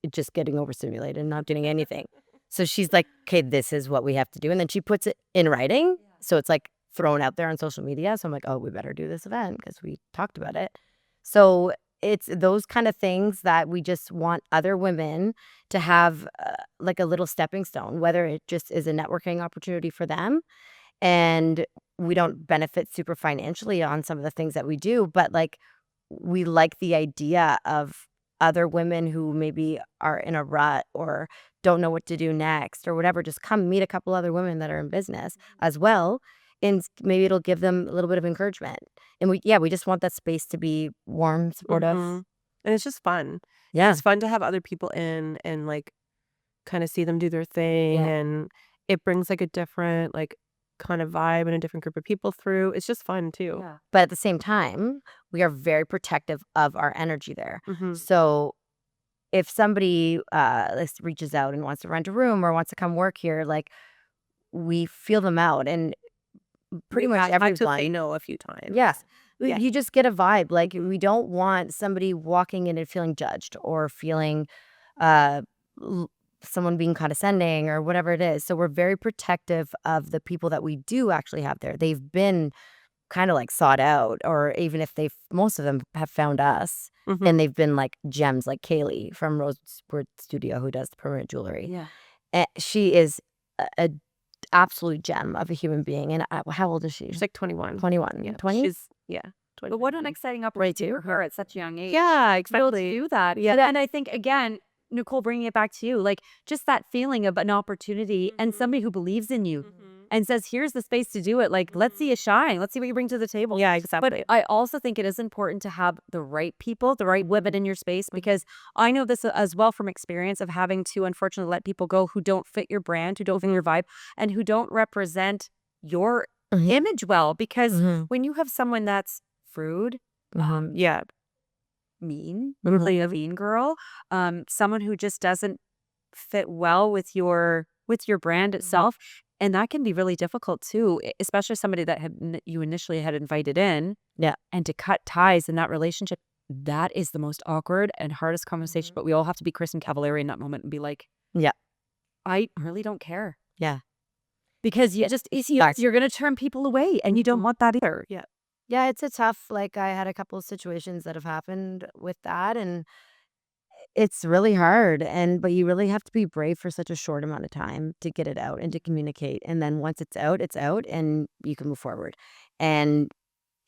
just getting overstimulated and not doing anything. So she's like, okay, this is what we have to do. And then she puts it in writing. So it's like thrown out there on social media. So I'm like, oh, we better do this event because we talked about it. So it's those kind of things that we just want other women to have like a little stepping stone, whether it just is a networking opportunity for them. And we don't benefit super financially on some of the things that we do, but like we like the idea of other women who maybe are in a rut or don't know what to do next or whatever, just come meet a couple other women that are in business as well. And maybe it'll give them a little bit of encouragement. And we just want that space to be warm, supportive. Mhm. And it's just fun. Yeah. It's fun to have other people in and like kind of see them do their thing. Yeah. And it brings like a different like kind of vibe and a different group of people through. It's just fun too. Yeah. But at the same time, we are very protective of our energy there. Mhm. So if somebody reaches out and wants to rent a room or wants to come work here, like we feel them out and pretty much I've had to everyone. say no a few times. Yes. Yeah. You just get a vibe. Like we don't want somebody walking in and feeling judged or feeling uh someone being condescending or whatever it is. So we're very protective of the people that we do actually have there. They've been kind of like sought out, or even if most of them have found us Mhm. and they've been like gems, like Kaylee from Rosebud Studio who does the permanent jewelry. Yeah. She is a absolute gem of a human being. And how old is she? She's like 21. 21. Yeah. 20? She's 20. But what an exciting opportunity for her at such a young age. Yeah, To be able to exactly. do that. Yeah. And I think, again, Nicole, bringing it back to you, like just that feeling of an opportunity and somebody who believes in you and says, here's the space to do it. Like, let's see you shine. Let's see what you bring to the table. Yeah, exactly. But I also think it is important to have the right people, the right women in your space, because I know this as well from experience of having to unfortunately let people go who don't fit your brand, who don't fit your vibe, and who don't represent your image well. Because when you have someone that's rude, Yeah. mean, really a mean girl, someone who just doesn't fit well with your brand itself, and that can be really difficult too, especially somebody that you initially had invited in. Yeah. And to cut ties in that relationship, that is the most awkward and hardest conversation. But we all have to be Kristen Cavallari in that moment and be like, Yeah. I really don't care. Yeah. Because you're going to turn people away, and you don't want that either. Yeah. Yeah, it's a tough, like I had a couple of situations that have happened with that and it's really hard but you really have to be brave for such a short amount of time to get it out and to communicate. And then once it's out and you can move forward. And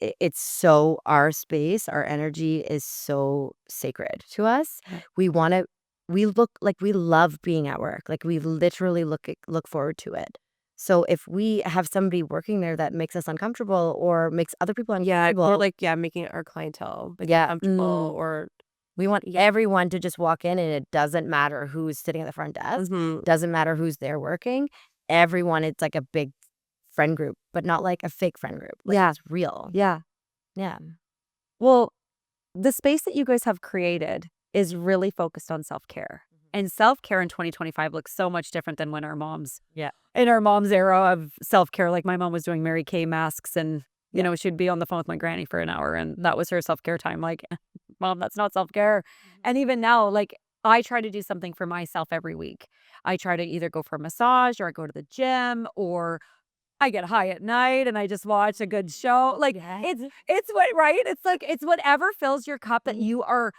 it's so our space, our energy is so sacred to us. We love being at work. Like we literally look forward to it. So if we have somebody working there that makes us uncomfortable or makes other people Yeah. uncomfortable, Or like, making our clientele like, Yeah. comfortable or we want everyone to just walk in and it doesn't matter who's sitting at the front desk, doesn't matter who's there working. Everyone, it's like a big friend group, but not like a fake friend group. Like Yeah. it's real. Yeah. Yeah. Well, the space that you guys have created is really focused on self-care. And self-care in 2025 looks so much different than when in our mom's era of self-care, like my mom was doing Mary Kay masks and, you know, she'd be on the phone with my granny for an hour and that was her self-care time. Like, Mom, that's not self-care. And even now, like I try to do something for myself every week. I try to either go for a massage or I go to the gym or I get high at night and I just watch a good show. Like it's what, right? It's like, it's whatever fills your cup that you are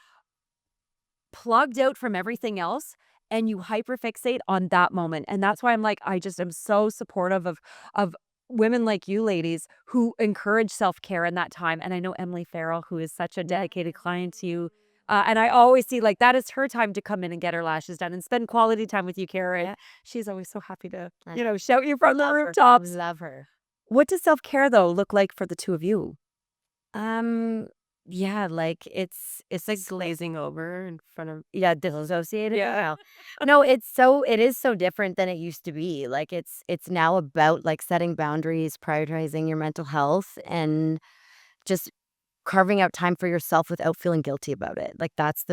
plugged out from everything else and you hyperfixate on that moment. And that's why I'm like, I just am so supportive of women like you ladies who encourage self-care in that time. And I know Emily Farrell, who is such a dedicated client to you. And I always see like that is her time to come in and get her lashes done and spend quality time with you, Kara. And she's always so happy to, shout you from the rooftops. Love her. What does self-care though look like for the two of you? Yeah, like it's like glazing over in front of disassociated. Yeah. No, it is so different than it used to be. Like it's now about like setting boundaries, prioritizing your mental health and just carving out time for yourself without feeling guilty about it. Like that's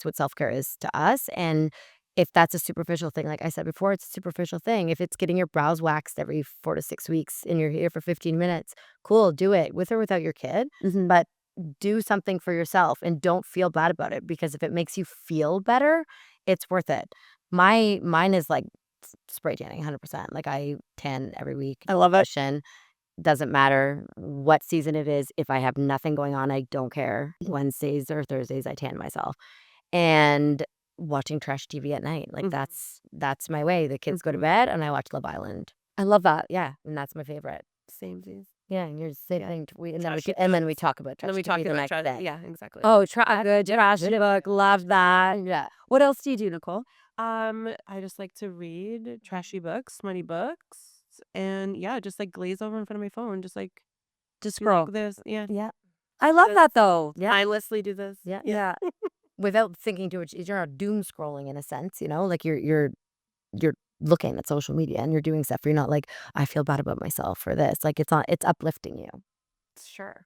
what self-care is to us. And if that's a superficial thing, like I said before, it's a superficial thing. If it's getting your brows waxed every 4 to 6 weeks and you're here for 15 minutes, cool, do it with or without your kid. But do something for yourself and don't feel bad about it, because if it makes you feel better, it's worth it. Mine is like spray tanning 100%. Like I tan every week. I love it. Doesn't matter what season it is. If I have nothing going on, I don't care. Wednesdays or Thursdays, I tan myself. And watching trash TV at night. Like that's my way. The kids go to bed and I watch Love Island. I love that. Yeah. And that's my favorite. Same thing. Yeah. And you're the same thing. Trashy And then we talk about trash Then we TV talk the about next trash. day. Yeah, exactly. Oh, good trash book. Love that. Yeah. What else do you do, Nicole? I just like to read trashy books, smutty books, and yeah, just like glaze over in front of my phone, just like Just do scroll. like this. Yeah, Yeah. I love that though. Yeah. mindlessly do this. Yeah. Yeah. Without thinking too much, you're not doom scrolling in a sense, like you're looking at social media and you're doing stuff. You're not like, I feel bad about myself for this. Like it's uplifting you. Sure.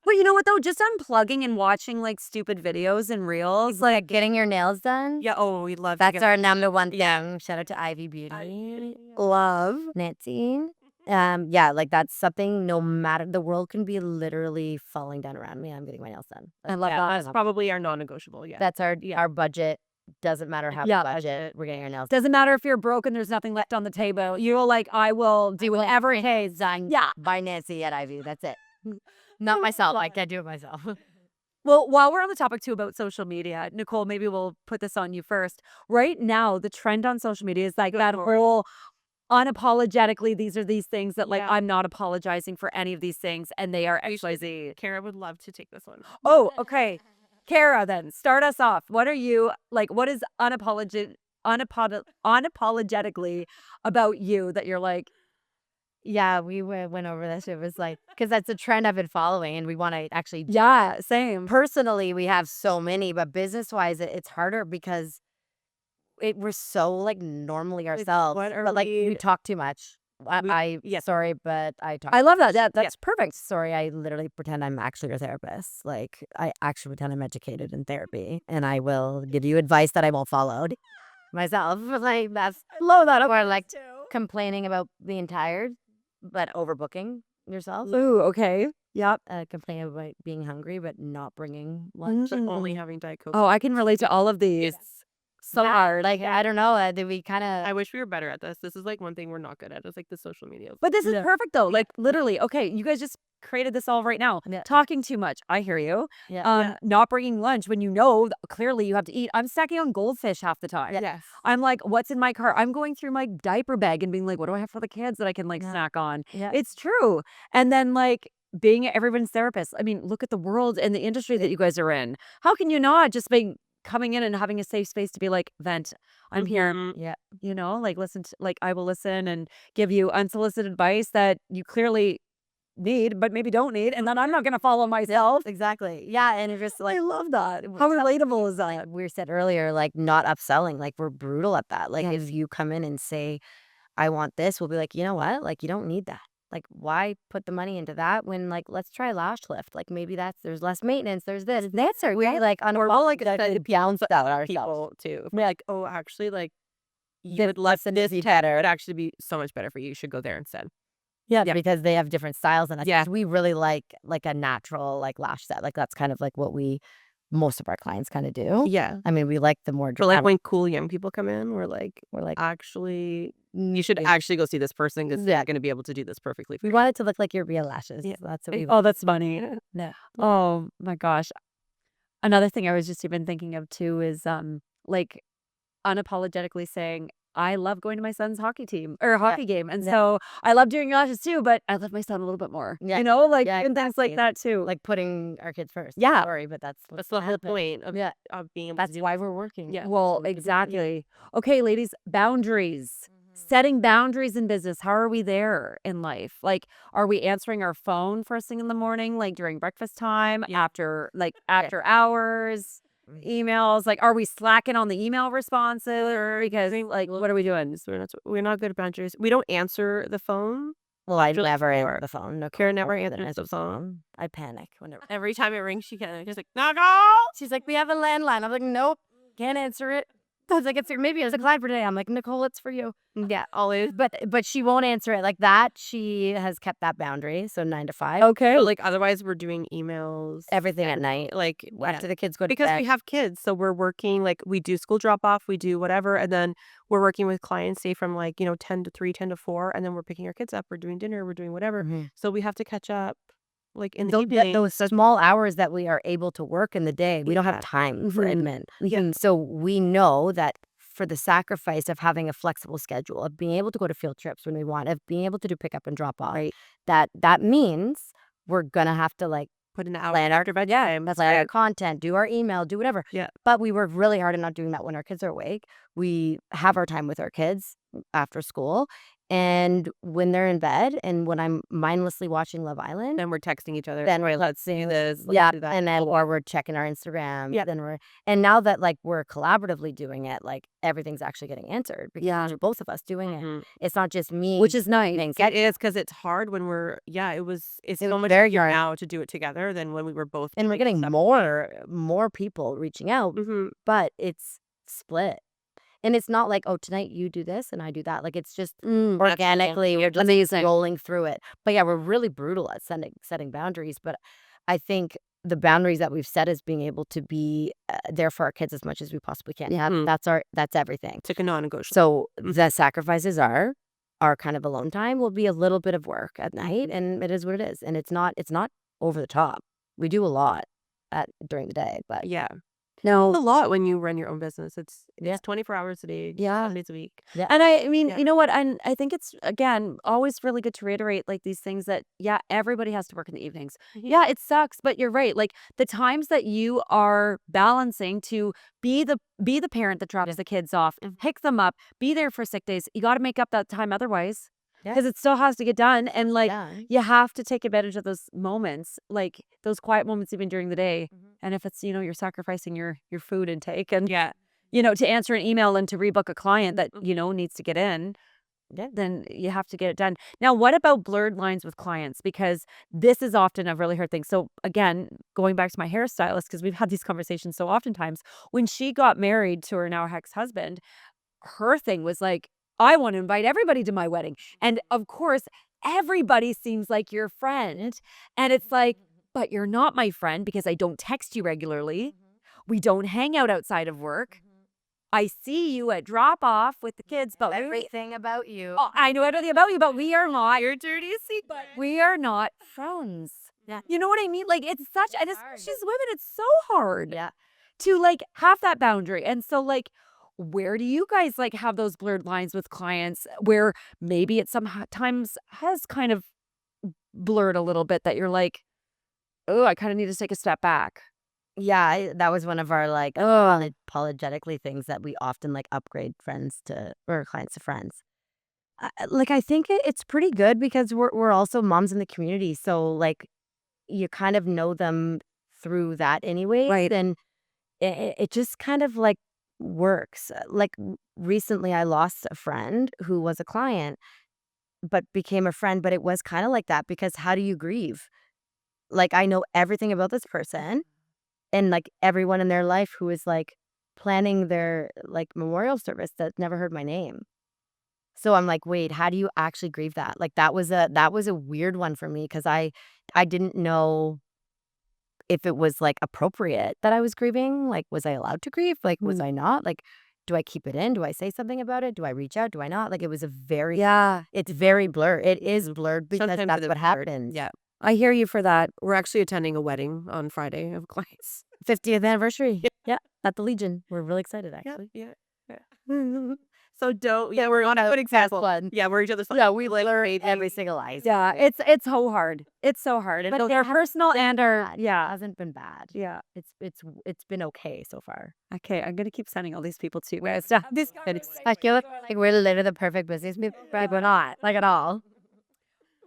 But you know what though? Just unplugging and watching like stupid videos and reels. Like getting your nails done. Yeah. Oh, we love. That's our number one thing. Shout out to Ivy Beauty. Love Nancy. Yeah, like that's something. No matter, the world can be literally falling down around me, I'm getting my nails done. I love Yeah, that. that's probably our non-negotiable. Yeah. That's our budget. Doesn't matter how Yeah. budget. We're getting our nails done. Doesn't matter if you're broke and there's nothing left on the table. You're like, I will do whatever it takes. Yeah. By Nancy at Ivy. That's it. Not myself. I can't do it myself. Well, while we're on the topic too about social media, Nicole, maybe we'll put this on you first. Right now, the trend on social media is like that whole unapologetically, these are these things that like, Yeah. I'm not apologizing for any of these things. And they are XYZ. Kara would love to take this one. Oh, okay. Kara, then start us off. What are you like? What is unapologetically about you that you're like, Yeah, we went over this. It was like, because that's a trend I've been following and we want to actually. yeah, same. Personally, we have so many, but business-wise, it's harder because we're so like normally ourselves. what are But like we- we talk too much. Sorry, but I talk. I love that. That's perfect. Sorry, I literally pretend I'm actually your therapist. Like I actually pretend I'm educated in therapy, and I will give you advice that I won't follow myself. Like that's Blow that up. or like complaining about being tired, but overbooking yourself. Ooh, okay. Yep. Complaining about being hungry, but not bringing lunch. But only having Diet Coke. Oh, I can relate to all of these. So hard. Like I don't know. Do we kind of? I wish we were better at this. This is like one thing we're not good at. It's like the social media. But this is Yeah. perfect though. Like literally, okay, you guys just created this all right now. Yeah. Talking too much. I hear you. Yeah. Not bringing lunch when you know clearly you have to eat. I'm snacking on goldfish half the time. Yes. I'm like, what's in my car? I'm going through my diaper bag and being like, what do I have for the kids that I can like Yeah. snack on? Yeah. It's true. And then like being everyone's therapist. I mean, look at the world and the industry that you guys are in. How can you not just be coming in and having a safe space to be like, vent, I'm here, Mhm. Yeah. like listen to, like I will listen and give you unsolicited advice that you clearly need, but maybe don't need. And then I'm not going to follow myself. Exactly. Yeah. And it's just like I love that. How relatable is that? we said earlier, like not upselling. Like we're brutal at that. Like if you come in and say, I want this, we'll be like, you know what? Like you don't need that. Like why put the money into that when like let's try lash lift. Like maybe there's less maintenance. There's this. That's our we like on Or like the pounds out ourselves. people too. Be like, oh, actually, like you This- would love this this be better. It'd actually be so much better for you. You should go there instead. Yeah, Yeah. because they have different styles and Yeah. we really like a natural like lash set. Like that's kind of like what most of our clients kind of do. Yeah. I mean, we like the more But like when cool young people come in, we're like, we're actually, you should actually go see this person because Yeah. they're going to be able to do this perfectly. For we you. want it to look like your real lashes. Yeah. That's what we Oh, that's funny. Yeah. Oh my gosh. Another thing I was just even thinking of too is like unapologetically saying, I love going to my son's hockey team or hockey game. And Yeah. so I love doing lashes too, but I love my son a little bit more. Yeah. Like Yeah, and things like exactly. that too. Like putting our kids first. Yeah. Sorry, but that's That's the whole point of, Yeah. of being able That's to do why we're working. Yeah. Well, so we can- exactly. Okay, ladies, boundaries. Setting boundaries in business. How are we there in life? Like, are we answering our phone first thing in the morning, like during breakfast time, Yeah. after hours, emails? Like, are we slacking on the email responses? Or because like, what are we doing? So we're not good at boundaries. We don't answer the phone Well, I Really never answer hard. the phone. No, Kara never answers answers the phone. I panic whenever. Every time it rings, she can't. She's like, Nicole! She's like, we have a landline. I'm like, nope, can't answer it. I was like, maybe it's a client for today. I'm like, Nicole, it's for you. Yeah, always. But she won't answer it like that. She has kept that boundary. So 9 to 5. Okay. But, like, otherwise, we're doing emails. Everything at night. Like, After the kids go to because bed. we have kids, so we're working, like, we do school drop off, we do whatever, and then we're working with clients, say, from, like, 10 to 3, 10 to 4, and then we're picking our kids up, we're doing dinner, we're doing whatever. So we have to catch up, like, in the evening. Those small hours that we are able to work in the day, we don't have time for admin. And so we know that for the sacrifice of having a flexible schedule, of being able to go to field trips when we want, of being able to do pickup and drop off, that means we're going to have to, like, Put an hour plan our after bedtime. plan our content, do our email, do whatever. Yeah. But we work really hard at not doing that when our kids are awake. We have our time with our kids after school. And when they're in bed and when I'm mindlessly watching Love Island, Then we're texting each other. then we're Let's see this. Let's yeah, do that. and then or we're checking our Instagram. Yeah. Then and now that, like, we're collaboratively doing it, like, everything's actually getting answered because there's both of us doing it. It's not just me, Which is nice. It is, because it's hard when we're it's so much very easier hard. now to do it together than when we were both And we're doing getting stuff. more people reaching out, but it's split. And it's not like, oh, tonight you do this and I do that. Like, it's just organically, we're just Amazing. rolling through it. But yeah, we're really brutal at setting boundaries. But I think the boundaries that we've set is being able to be there for our kids as much as we possibly can. Yeah. That's everything. It's like a non-negotiable. So the sacrifices are our kind of alone time will be a little bit of work at night, and it is what it is. And it's not over the top. We do a lot during the day, but Yeah. No. It's a lot when you run your own business. It's Yeah. 24 hours a day, Yeah. 7 days a week. And I mean, Yeah. you know what? And I think it's, again, always really good to reiterate, like, these things that, everybody has to work in the evenings. Yeah, it sucks, but you're right. Like, the times that you are balancing to be the parent that drops the kids off, pick them up, be there for sick days. You got to make up that time otherwise, Yeah. because it still has to get done. And, like, yeah. you have to take advantage of those moments, like those quiet moments even during the day. And if it's, you're sacrificing your food intake and, Yeah. to answer an email and to rebook a client that, needs to get in, then you have to get it done. Now, what about blurred lines with clients? Because this is often a really hard thing. So again, going back to my hairstylist, because we've had these conversations so oftentimes, when she got married to her now ex-husband, her thing was like, I want to invite everybody to my wedding. And of course, everybody seems like your friend. And it's like, but you're not my friend because I don't text you regularly. We don't hang out outside of work. I see you at drop off with the kids, but Everything about you. Oh, I know everything about you, but we are not. Your dirty secret. We are not friends. Yeah. You know what I mean? Like, it's such, and especially as women, it's so hard Yeah. to, like, have that boundary. And so, like, where do you guys, like, have those blurred lines with clients where maybe it sometimes has kind of blurred a little bit that you're like, oh, I kind of need to take a step back? Yeah, that was one of our, like, unapologetically things that we often, like, upgrade friends to, or clients to friends. I think it's pretty good because we're also moms in the community. So, like, you kind of know them through that anyway. Right. And it just kind of, like, works. Like, recently I lost a friend who was a client, but became a friend. But it was kind of like that because how do you grieve? Like, I know everything about this person and, like, everyone in their life who is, like, planning their, like, memorial service that never heard my name. So I'm like, wait, how do you actually grieve that? Like, that was a weird one for me because I didn't know if it was, like, appropriate that I was grieving. Like, was I allowed to grieve? Like, was I not? Like, do I keep it in? Do I say something about it? Do I reach out? Do I not? Like, it was it's very blurred. It is blurred because Sometimes that's it is what blurred. happens. Yeah. I hear you for that. We're actually attending a wedding on Friday of clients. 50th anniversary. Yeah, at the Legion. We're really excited, Yeah. actually. Yeah. So we're on a good example. fun. Yeah, we're each other's. Yeah, we literally every single life. Yeah, it's so hard. It's so hard. And But both it our hasn't personal and our, It hasn't been bad. yeah. It's been okay so far. Okay, I'm gonna keep sending all these people to you guys to have these I feel like we're literally the perfect business people, but we're not, like, at all.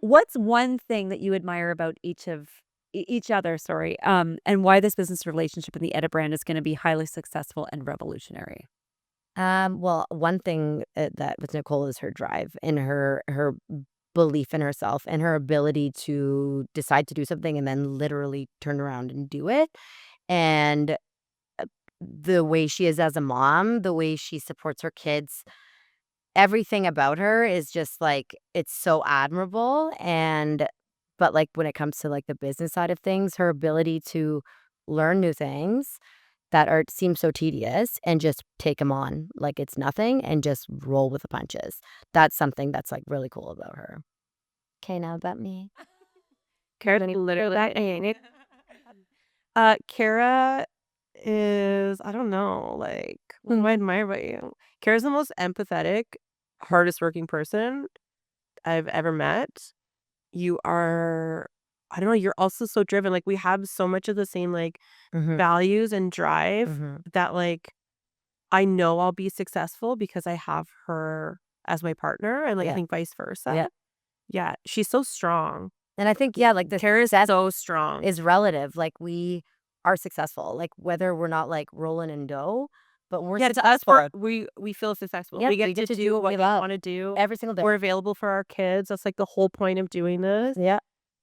What's one thing that you admire about each other, and why this business relationship and the Edit brand is going to be highly successful and revolutionary? Well, one thing that with Nicole is her drive and her belief in herself and her ability to decide to do something and then literally turn around and do it. And the way she is as a mom, the way she supports her kids, everything about her is just like, it's so admirable. And but like when it comes to like the business side of things, her ability to learn new things that are seem so tedious and just take them on like it's nothing and just roll with the punches. That's something that's like really cool about her. Okay, now about me. Kara is, I don't know, like, what do I admire about you? Kara's the most empathetic, hardest working person I've ever met. You are, I don't know, you're also so driven. Like, we have so much of the same, like, values and drive that, like, I know I'll be successful because I have her as my partner, and, like, I think vice versa. Yeah. Yeah, she's so strong. And I think, yeah, like the Kara's success so strong. is relative. Like we are successful, like whether we're not like rolling in dough, but we're Yeah, to us, successful we feel successful. Yeah, we get to do what we love want to do. every single day. We're available for our kids. That's like the whole point of doing this. Yeah.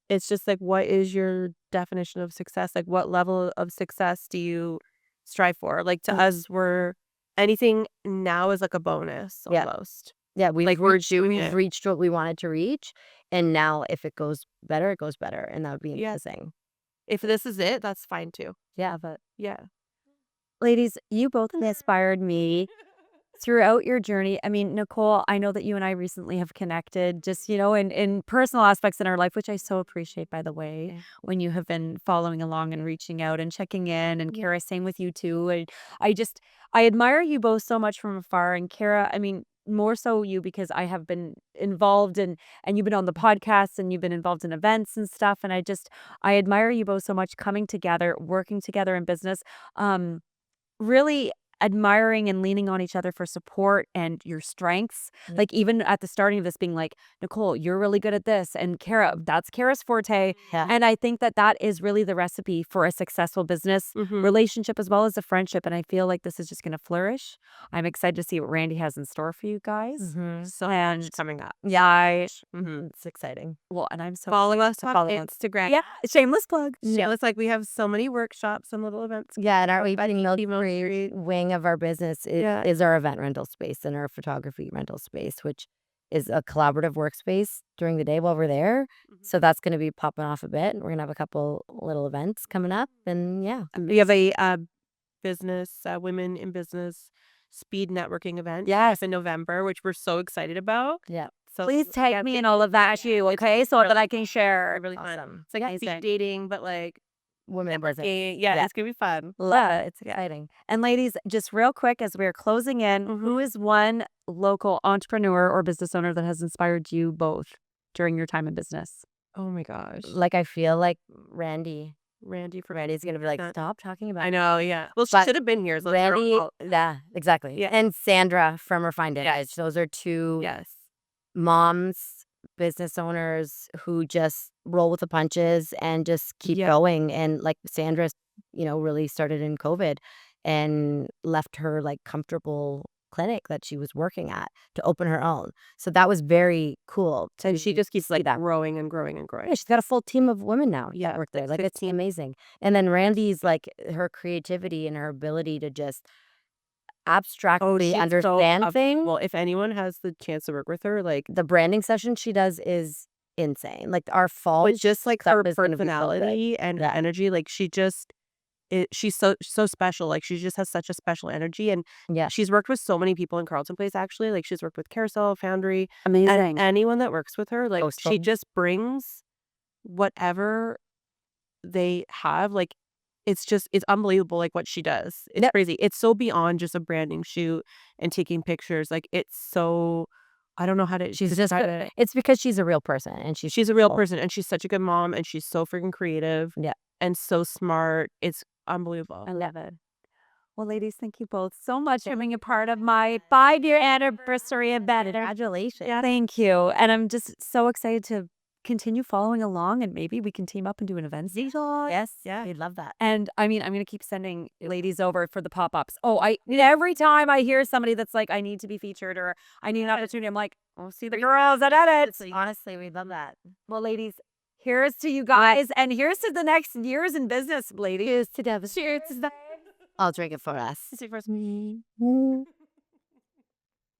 It's just like, what is your definition of success? Like, what level of success do you strive for? Like, to us, we're anything now is like a bonus Yeah. almost. Yeah, we've Like, we're reached, doing we've it. reached what we wanted to reach, and now if it goes better, it goes better, and that would be Yeah. amazing. If this is it, that's fine too. Yeah, but Yeah. Ladies, you both inspired me throughout your journey. I mean, Nicole, I know that you and I recently have connected just, in personal aspects in our life, which I so appreciate, by the way, when you have been following along and reaching out and checking in. And Kara, same with you too. And I admire you both so much from afar. And Kara, I mean, more so you because I have been involved and you've been on the podcast and you've been involved in events and stuff. And I admire you both so much coming together, working together in business. Really admiring and leaning on each other for support and your strengths. Like even at the starting of this being like, Nicole, you're really good at this. And Kara, that's Kara's forte. Yeah. And I think that that is really the recipe for a successful business relationship as well as a friendship. And I feel like this is just going to flourish. I'm excited to see what Randy has in store for you guys. So And coming up. yeah, It's exciting. well, and I'm so Follow us on follow us. Instagram. Yeah, shameless plug. Yeah, it's like we have so many workshops and little events. Yeah, and our Milk Milk wing of our business is our event rental space and our photography rental space, which is a collaborative workspace during the day while we're there. So that's going to be popping off a bit. We're going to have a couple little events coming up, and yeah. We have a business, women in business speed networking event. Yes. In November, which we're so excited about. Yeah. So Please tag me in all of that too, okay? So that I can share. really fun. Awesome. It's like speed dating, but like Women in business. yeah, it's gonna be fun. It's exciting. And ladies, just real quick as we're closing in, who is one local entrepreneur or business owner that has inspired you both during your time in business? Oh my gosh. Like I feel like Randy's Randy's going to be like, stop talking about I know, yeah. Well, she But should have been here. So it's her Randy, fault. yeah, exactly. Yeah. And Sandra from Refined Image. Those are two Yes. moms, business owners who just roll with the punches and just keep Yeah. going. And like Sandra, really started in COVID and left her like comfortable clinic that she was working at to open her own. So that was very cool. And she just keeps like that. growing and growing and growing. Yeah, she's got a full team of women now. Yeah, that work there. like Like it's 15. amazing. And then Randy's like her creativity and her ability to just abstractly she's understand things. Well, if anyone has the chance to work with her, like The branding session she does is insane. Like our fall, but just like stuff her is gonna be so good. personality and her Yeah. energy, like she's so special. Like she just has such a special energy, and Yeah. she's worked with so many people in Carleton Place. Actually, like she's worked with Carousel, Foundry, Amazing. and anyone that works with her, like she Wholesome. just brings whatever they have. Like it's unbelievable. Like what she does, it's crazy. It's so beyond just a branding shoot and taking pictures. Like it's so. I don't know how to. She's just describe it. it's because she's a real person and She's a real person, and she's such a good mom, and she's so freaking creative. Yeah. And so smart. It's unbelievable. I love it. Well, ladies, thank you both so much for being a part of my 5-year anniversary event. Congratulations. Thank you. And I'm just so excited to continue following along and maybe we can team up and do an event. Yes. Yeah. We'd love that. And I mean, I'm going to keep sending ladies over for the pop-ups. Every time I hear somebody that's like, I need to be featured or I need an opportunity, I'm like, oh, see the girls that edit. Honestly, we'd love that. Well, ladies, here's to you guys and here's to the next years in business, ladies. Cheers to Devon. Cheers. I'll drink it for us. Say first me.